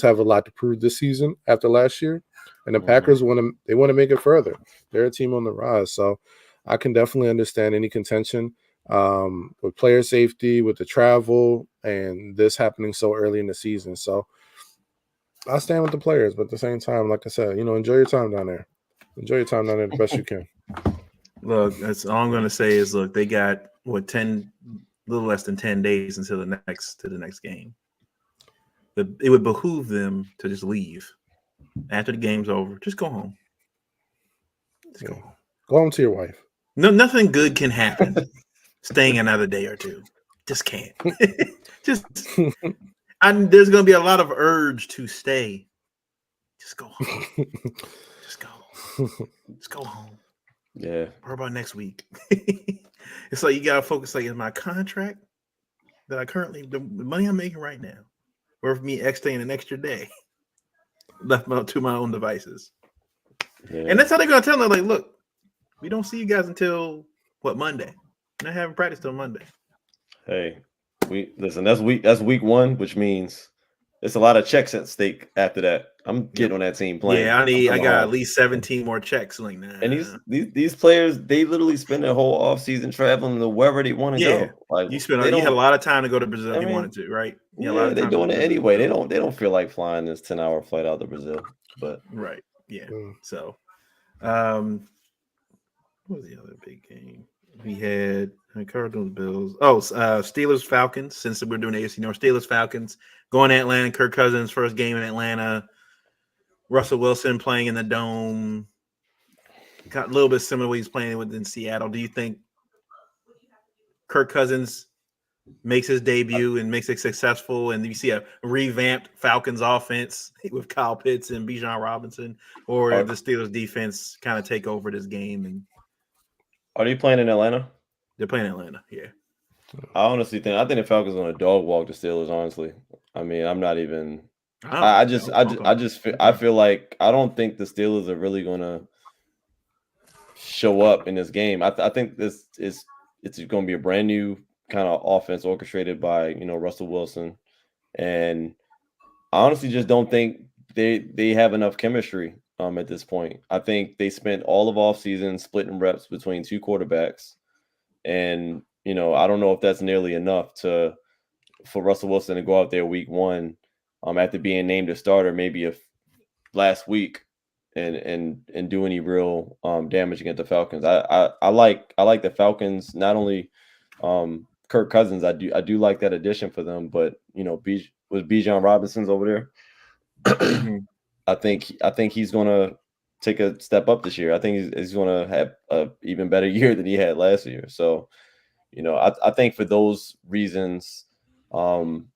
have a lot to prove this season after last year, and the Packers want to make it further. They're a team on the rise, so I can definitely understand any contention with player safety, with the travel, and this happening so early in the season. So I stand with the players, but at the same time, like I said, enjoy your time down there. Enjoy your time down there the best you can. Look, that's all I'm going to say is, look, they got a little less than 10 days until the next game. It would behoove them to just leave after the game's over. Just go home. Go home. Go home to your wife. No, nothing good can happen staying another day or two. Just can't. There's going to be a lot of urge to stay. Just go home. Just go. Just go home. Yeah. What about next week? It's like you gotta focus. Like, is my contract that I currently, the money I'm making right now, worth me staying an extra day left to my own devices? Yeah. And that's how they're gonna tell them, like, look, we don't see you guys until Monday. We're not having practice till Monday. Hey, that's week 1, which means it's a lot of checks at stake after that. I'm getting on that team playing. Yeah, I got at least 17 more checks. Like, nah. And these players, they literally spend their whole offseason traveling to wherever they want to go. Like, you had a lot of time to go to Brazil if you wanted to, right? Yeah, they're doing it anyway. They don't feel like flying this 10-hour flight out to Brazil. But right, yeah. So, what was the other big game? We had Cardinals, Bills. Oh, Steelers, Falcons. Since we're doing AFC North, Steelers, Falcons going to Atlanta. Kirk Cousins first game in Atlanta. Russell Wilson playing in the Dome. Got a little bit similar to what he's playing in Seattle. Do you think Kirk Cousins makes his debut and makes it successful, and you see a revamped Falcons offense with Kyle Pitts and Bijan Robinson, or the Steelers defense kind of take over this game? And are they playing in Atlanta? They're playing in Atlanta, yeah. I think the Falcons are going to dog walk the Steelers, honestly. I mean, I'm not even I feel like I don't think the Steelers are really going to show up in this game. I think it's going to be a brand new kind of offense orchestrated by Russell Wilson, and I honestly just don't think they have enough chemistry at this point. I think they spent all of offseason splitting reps between two quarterbacks, and I don't know if that's nearly enough for Russell Wilson to go out there week 1 after being named a starter maybe last week and do any real damage against the Falcons. I like the Falcons, not only Kirk Cousins. I do like that addition for them, but was Bijan Robinson's over there. Mhm. I think he's gonna take a step up this year. I think he's gonna have a even better year than he had last year. So, I think for those reasons, um,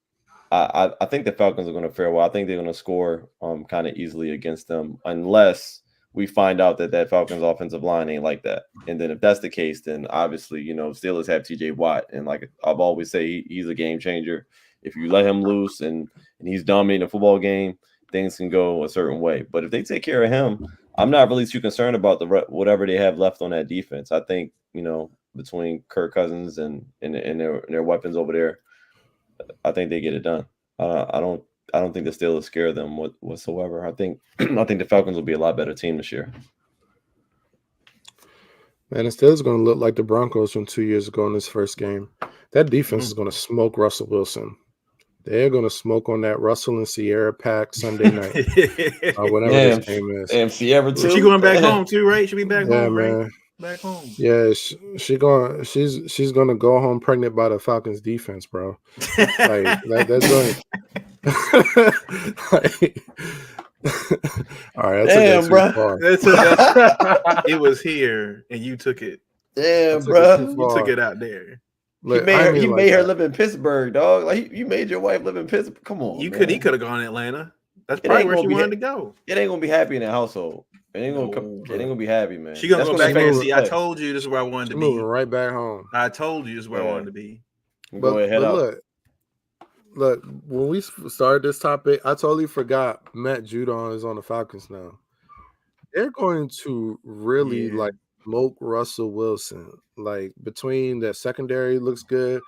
I think the Falcons are gonna fare well. I think they're gonna score kind of easily against them unless we find out that Falcons offensive line ain't like that. And then if that's the case, then obviously, Steelers have TJ Watt. And like I've always say, he's a game changer. If you let him loose and he's dominating a football game, things can go a certain way. But if they take care of him, I'm not really too concerned about whatever they have left on that defense. I think, between Kirk Cousins and their weapons over there, I think they get it done. I don't think the Steelers scare them whatsoever. I think the Falcons will be a lot better team this year. Man, the Steelers are going to look like the Broncos from 2 years ago in this first game. That defense is going to smoke Russell Wilson. They're going to smoke on that Russell and Sierra pack Sunday night. Whenever this game is. And Sierra too. She going back home too, right? She'll be back home, man. right? Back home. Yeah, she's gonna go home pregnant by the Falcons defense, bro. Like that's going. All right, damn, bro. It was here, and you took it. Damn, bro. You took it out there. Look, he made her live in Pittsburgh, dog. Like you made your wife live in Pittsburgh. Come on, he could have gone to Atlanta. That's probably where she wanted to go. It ain't gonna be happy in that household. It ain't gonna be happy, man. She gonna go back and see. I told you this is where I wanted to be. Moving right back home. I told you this is where I wanted to be. Go ahead. Look. When we started this topic, I totally forgot Matt Judon is on the Falcons now. They're going to really smoke Russell Wilson. Like between that secondary looks good,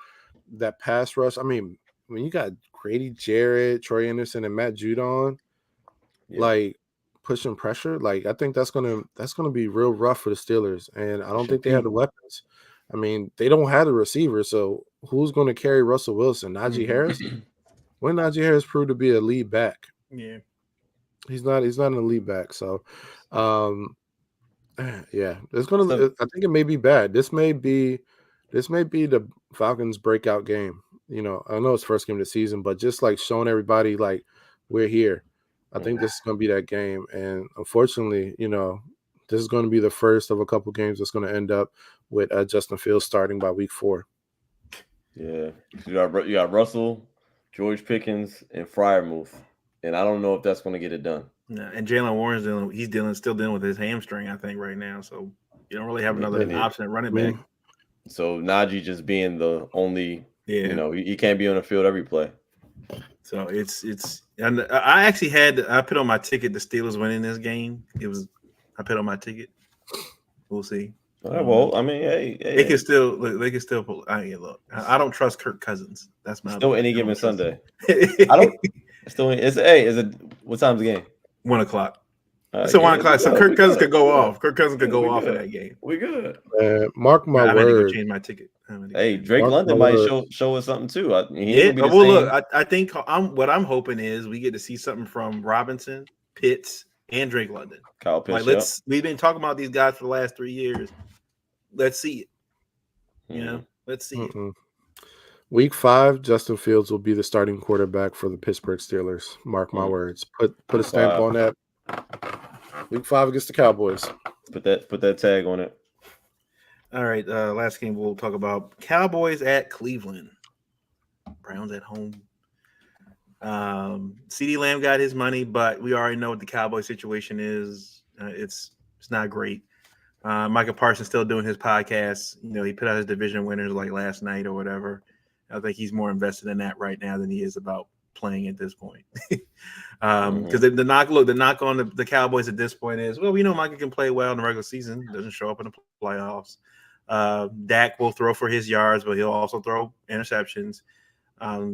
that pass rush. I mean, when you got Grady Jarrett, Troy Anderson, and Matt Judon, like pushing pressure, like I think that's gonna be real rough for the Steelers. And I don't think they have the weapons. I mean, they don't have the receiver, so who's going to carry Russell Wilson? Najee Harris? When Najee Harris proved to be a lead back? Yeah, he's not an elite back. So, it's gonna. I think it may be bad. This may be the Falcons' breakout game. I know it's first game of the season, but just like showing everybody like we're here. I think this is going to be that game. And unfortunately, this is going to be the first of a couple games that's going to end up with Justin Fields starting by week 4. Yeah. You got Russell, George Pickens, and Freiermuth. And I don't know if that's going to get it done. No, and Jalen Warren's still dealing with his hamstring, I think, right now. So you don't really have another option at running back. So Najee just being the only, he can't be on the field every play. So and I put on my ticket the Steelers winning this game. I put on my ticket. We'll see. All right, well, I mean, they can still pull. Look, I don't trust Kirk Cousins. That's my still any given Sunday. I don't. Still, is it? What time's the game? 1:00. It's 1:00. So Kirk Cousins could go off. Kirk Cousins could go off in that game. We good. Mark my word. Change my ticket. Hey, Drake London might show us something too. Look, I think what I'm hoping is we get to see something from Robinson, Pitts, and Drake London. Kyle Pitts. We've been talking about these guys for the last 3 years. Let's see it. Let's see it. Week 5, Justin Fields will be the starting quarterback for the Pittsburgh Steelers. Mark my words. Put a stamp on that. Week 5 against the Cowboys. Put that tag on it. All right. Last game we'll talk about Cowboys at Cleveland. Browns at home. CeeDee Lamb got his money, but we already know what the Cowboy situation is. It's not great. Micah Parsons still doing his podcast. He put out his division winners like last night or whatever. I think he's more invested in that right now than he is about playing at this point. Because the knock on the Cowboys at this point is, well, we know Micah can play well in the regular season, doesn't show up in the playoffs. Dak will throw for his yards, but he'll also throw interceptions.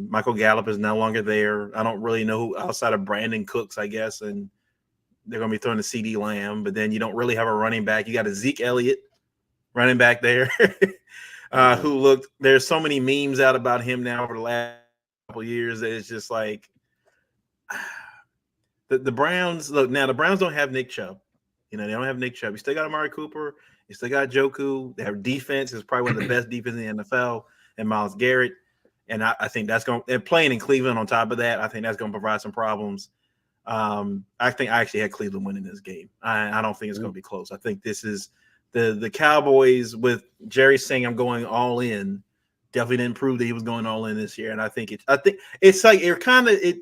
Michael Gallup is no longer there. I don't really know who outside of Brandon Cooks, I guess, and they're going to be throwing to CeeDee Lamb, but then you don't really have a running back. You got a Zeke Elliott running back there there's so many memes out about him now over the last couple of years that it's just like the Browns. Look, now the Browns don't have Nick Chubb. They don't have Nick Chubb. You still got Amari Cooper. You still got Njoku. Their defense is probably one of the best defenses in the NFL, and Myles Garrett. And I think that's going – they're playing in Cleveland on top of that. I think that's going to provide some problems. I think I actually had Cleveland winning this game. I don't think it's going to be close. I think this is the Cowboys with Jerry saying I'm going all in. Definitely didn't prove that he was going all in this year, and I think it's like it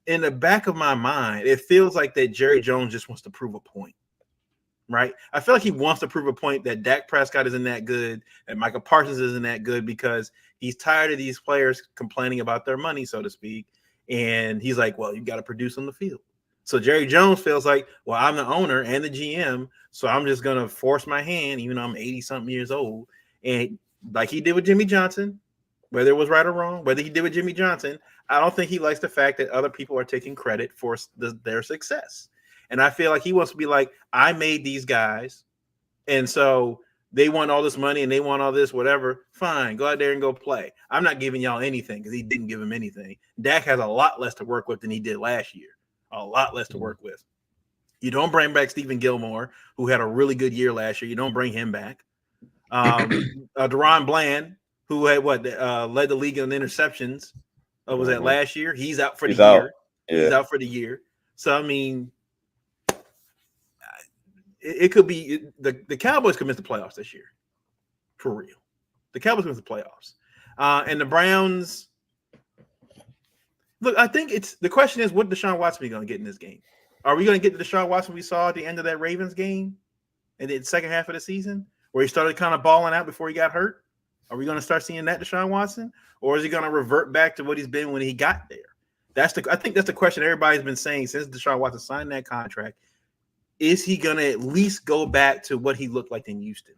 in the back of my mind. It feels like that Jerry Jones just wants to prove a point. Right? I feel like he wants to prove a point that Dak Prescott isn't that good, that Michael Parsons isn't that good, because he's tired of these players complaining about their money, so to speak. And he's like, well, you got to produce on the field. So Jerry Jones feels like, well, I'm the owner and the GM, so I'm just going to force my hand, even though I'm 80-something years old. And like he did with Jimmy Johnson, whether it was right or wrong, whether he did with Jimmy Johnson, I don't think he likes the fact that other people are taking credit for their success. And I feel like he wants to be like, I made these guys, and so they want all this money and they want all this, whatever. Fine, go out there and go play. I'm not giving y'all anything because he didn't give him anything. Dak has a lot less to work with than he did last year. A lot less to work with. You don't bring back Stephen Gilmore, who had a really good year last year. You don't bring him back. Deron Bland, who had led the league in interceptions, was that last year? He's out for the year. Yeah. He's out for the year. So I mean, it could be the Cowboys could miss the playoffs this year, for real. The Cowboys miss the playoffs, and the Browns. Look, I think the question is, what Deshaun Watson are we going to get in this game? Are we going to get the Deshaun Watson we saw at the end of that Ravens game in the second half of the season, where he started kind of balling out before he got hurt? Are we going to start seeing that Deshaun Watson, or is he going to revert back to what he's been when he got there? I think that's the question everybody's been saying since Deshaun Watson signed that contract. Is he going to at least go back to what he looked like in Houston?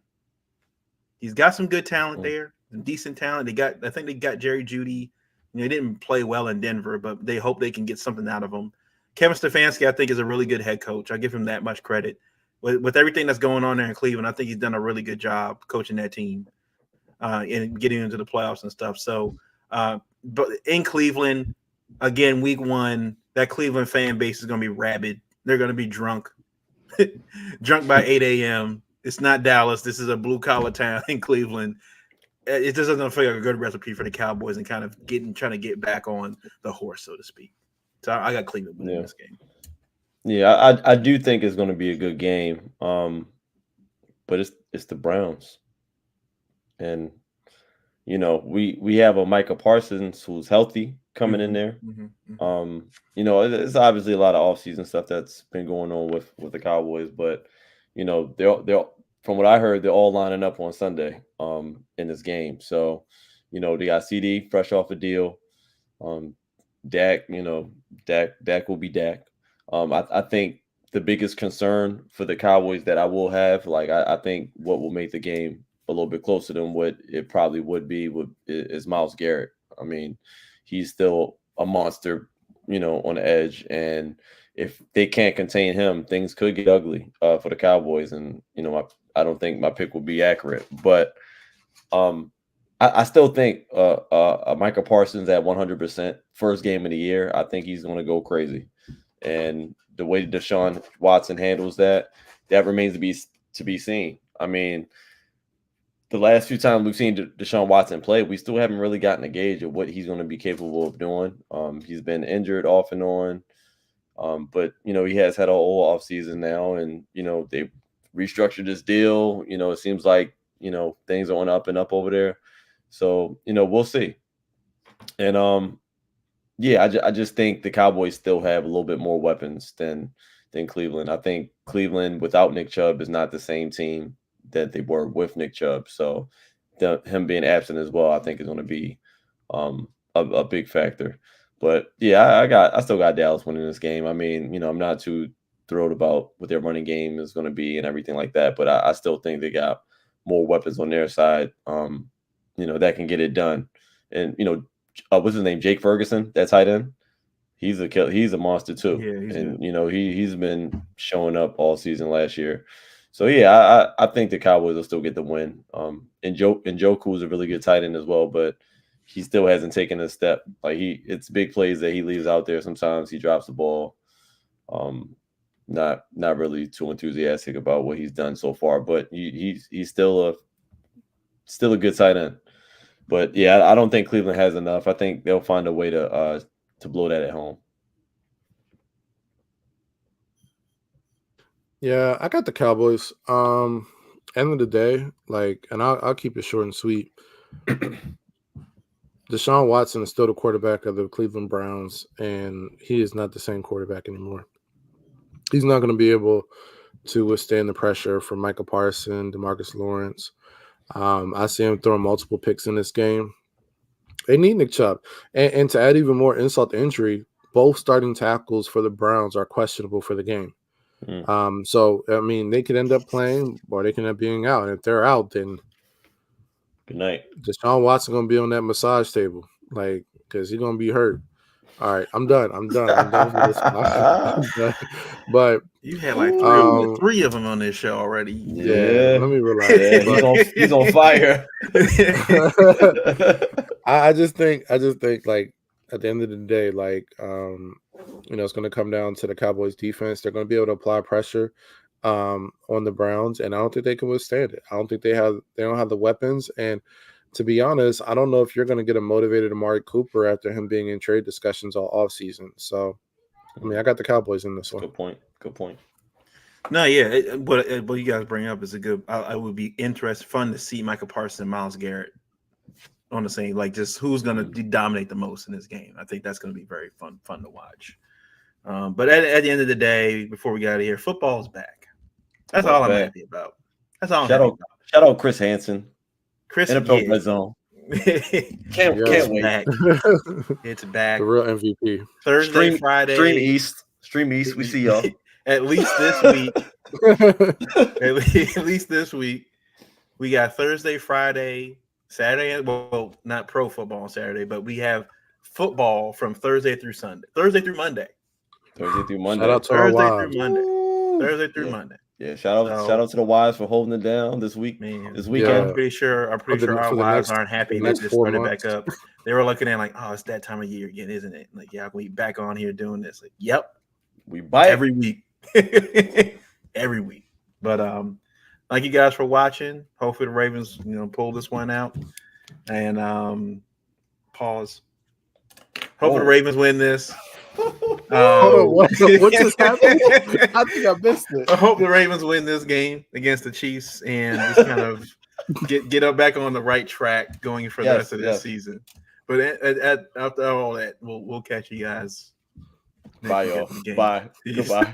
He's got some good talent there, some decent talent. I think they got Jerry Jeudy. They didn't play well in Denver, but they hope they can get something out of him. Kevin Stefanski, I think, is a really good head coach. I give him that much credit. With everything that's going on there in Cleveland, I think he's done a really good job coaching that team and getting into the playoffs and stuff. So, but in Cleveland, again, week one, that Cleveland fan base is going to be rabid. They're going to be drunk by 8 a.m. It's not Dallas. This is a blue-collar town in Cleveland. It just doesn't feel like a good recipe for the Cowboys and kind of trying to get back on the horse, so to speak. So I got Cleveland winning this game. Yeah, I do think it's going to be a good game. But it's the Browns. And we have a Micah Parsons who's healthy coming in there. It's obviously a lot of offseason stuff that's been going on with the Cowboys, but they're from what I heard, they're all lining up on Sunday in this game. So, they got CD fresh off a deal. Dak will be Dak. I think the biggest concern for the Cowboys that I will have, I think what will make the game a little bit closer than what it probably would be is Myles Garrett. I mean, he's still a monster, on the edge. And if they can't contain him, things could get ugly for the Cowboys. And, I don't think my pick will be accurate. But I still think Micah Parsons at 100% first game of the year, I think he's going to go crazy. And the way Deshaun Watson handles that remains to be seen. I mean, the last few times we've seen Deshaun Watson play, we still haven't really gotten a gauge of what he's going to be capable of doing. He's been injured off and on. But, he has had a whole offseason now, and, they restructured his deal. It seems like, things are on up and up over there. So, we'll see. And, I just think the Cowboys still have a little bit more weapons than Cleveland. I think Cleveland without Nick Chubb is not the same team that they were with Nick Chubb. So him being absent as well, I think is going to be a big factor. But I still got Dallas winning this game. I mean, I'm not too thrilled about what their running game is going to be and everything like that. But I still think they got more weapons on their side, that can get it done. And, what's his name? Jake Ferguson, that tight end. He's a monster too. Yeah, and good. He's been showing up all season last year. So I think the Cowboys will still get the win. And Njoku is a really good tight end as well, but he still hasn't taken a step. It's big plays that he leaves out there. Sometimes he drops the ball. Not really too enthusiastic about what he's done so far, but he's still a good tight end. But I don't think Cleveland has enough. I think they'll find a way to blow that at home. Yeah, I got the Cowboys. End of the day, and I'll keep it short and sweet. Deshaun Watson is still the quarterback of the Cleveland Browns, and he is not the same quarterback anymore. He's not going to be able to withstand the pressure from Michael Parsons, DeMarcus Lawrence. I see him throwing multiple picks in this game. They need Nick Chubb. And to add even more insult to injury, both starting tackles for the Browns are questionable for the game. So, I mean, they could end up playing or they can end up being out. And if they're out, then Good night. Deshaun Watson going to be on that massage table, because he's going to be hurt. All right, I'm done with this. But You had like three of them on this show already. Yeah, let me relax. Yeah, he's on fire. I just think like at the end of the day, it's going to come down to the Cowboys defense. They're going to be able to apply pressure on the Browns, and I don't think they can withstand it. I don't think they don't have the weapons. And to be honest, I don't know if you're going to get a motivated Amari Cooper after him being in trade discussions all offseason. So, I mean, I got the Cowboys in this one. Good point. No, yeah, what you guys bring up is a good. I would be fun to see Michael Parsons and Myles Garrett on the same, just who's going to dominate the most in this game. I think that's going to be very fun to watch. But at the end of the day, before we get out of here, football is back. That's all I'm happy about. That's all I'm happy about. Shout out Chris Hansen. NFL Red Zone. Can't wait. Back. It's back. The real MVP. Thursday, Friday. Stream East. We see y'all. At least this week. At least this week. We got Thursday, Friday, Saturday. Well, not pro football on Saturday, but we have football from Thursday through Monday. Thursday through Monday. Shout out to our wives. Thursday through Monday. Yeah, shout out to the wives for holding it down this week. This weekend. Yeah. I'm pretty sure our wives aren't happy that this started back up. They were looking at it's that time of year again, isn't it? We back on here doing this. Yep. We buy every week. Every week. But thank you guys for watching. Hopefully the Ravens, pull this one out. And pause. Hopefully the Ravens win this. Hold on, what just happened? I think I missed it. I hope the Ravens win this game against the Chiefs and just kind of get up back on the right track going for the rest of this season. But after all that, we'll catch you guys. Bye, y'all. Bye. Goodbye.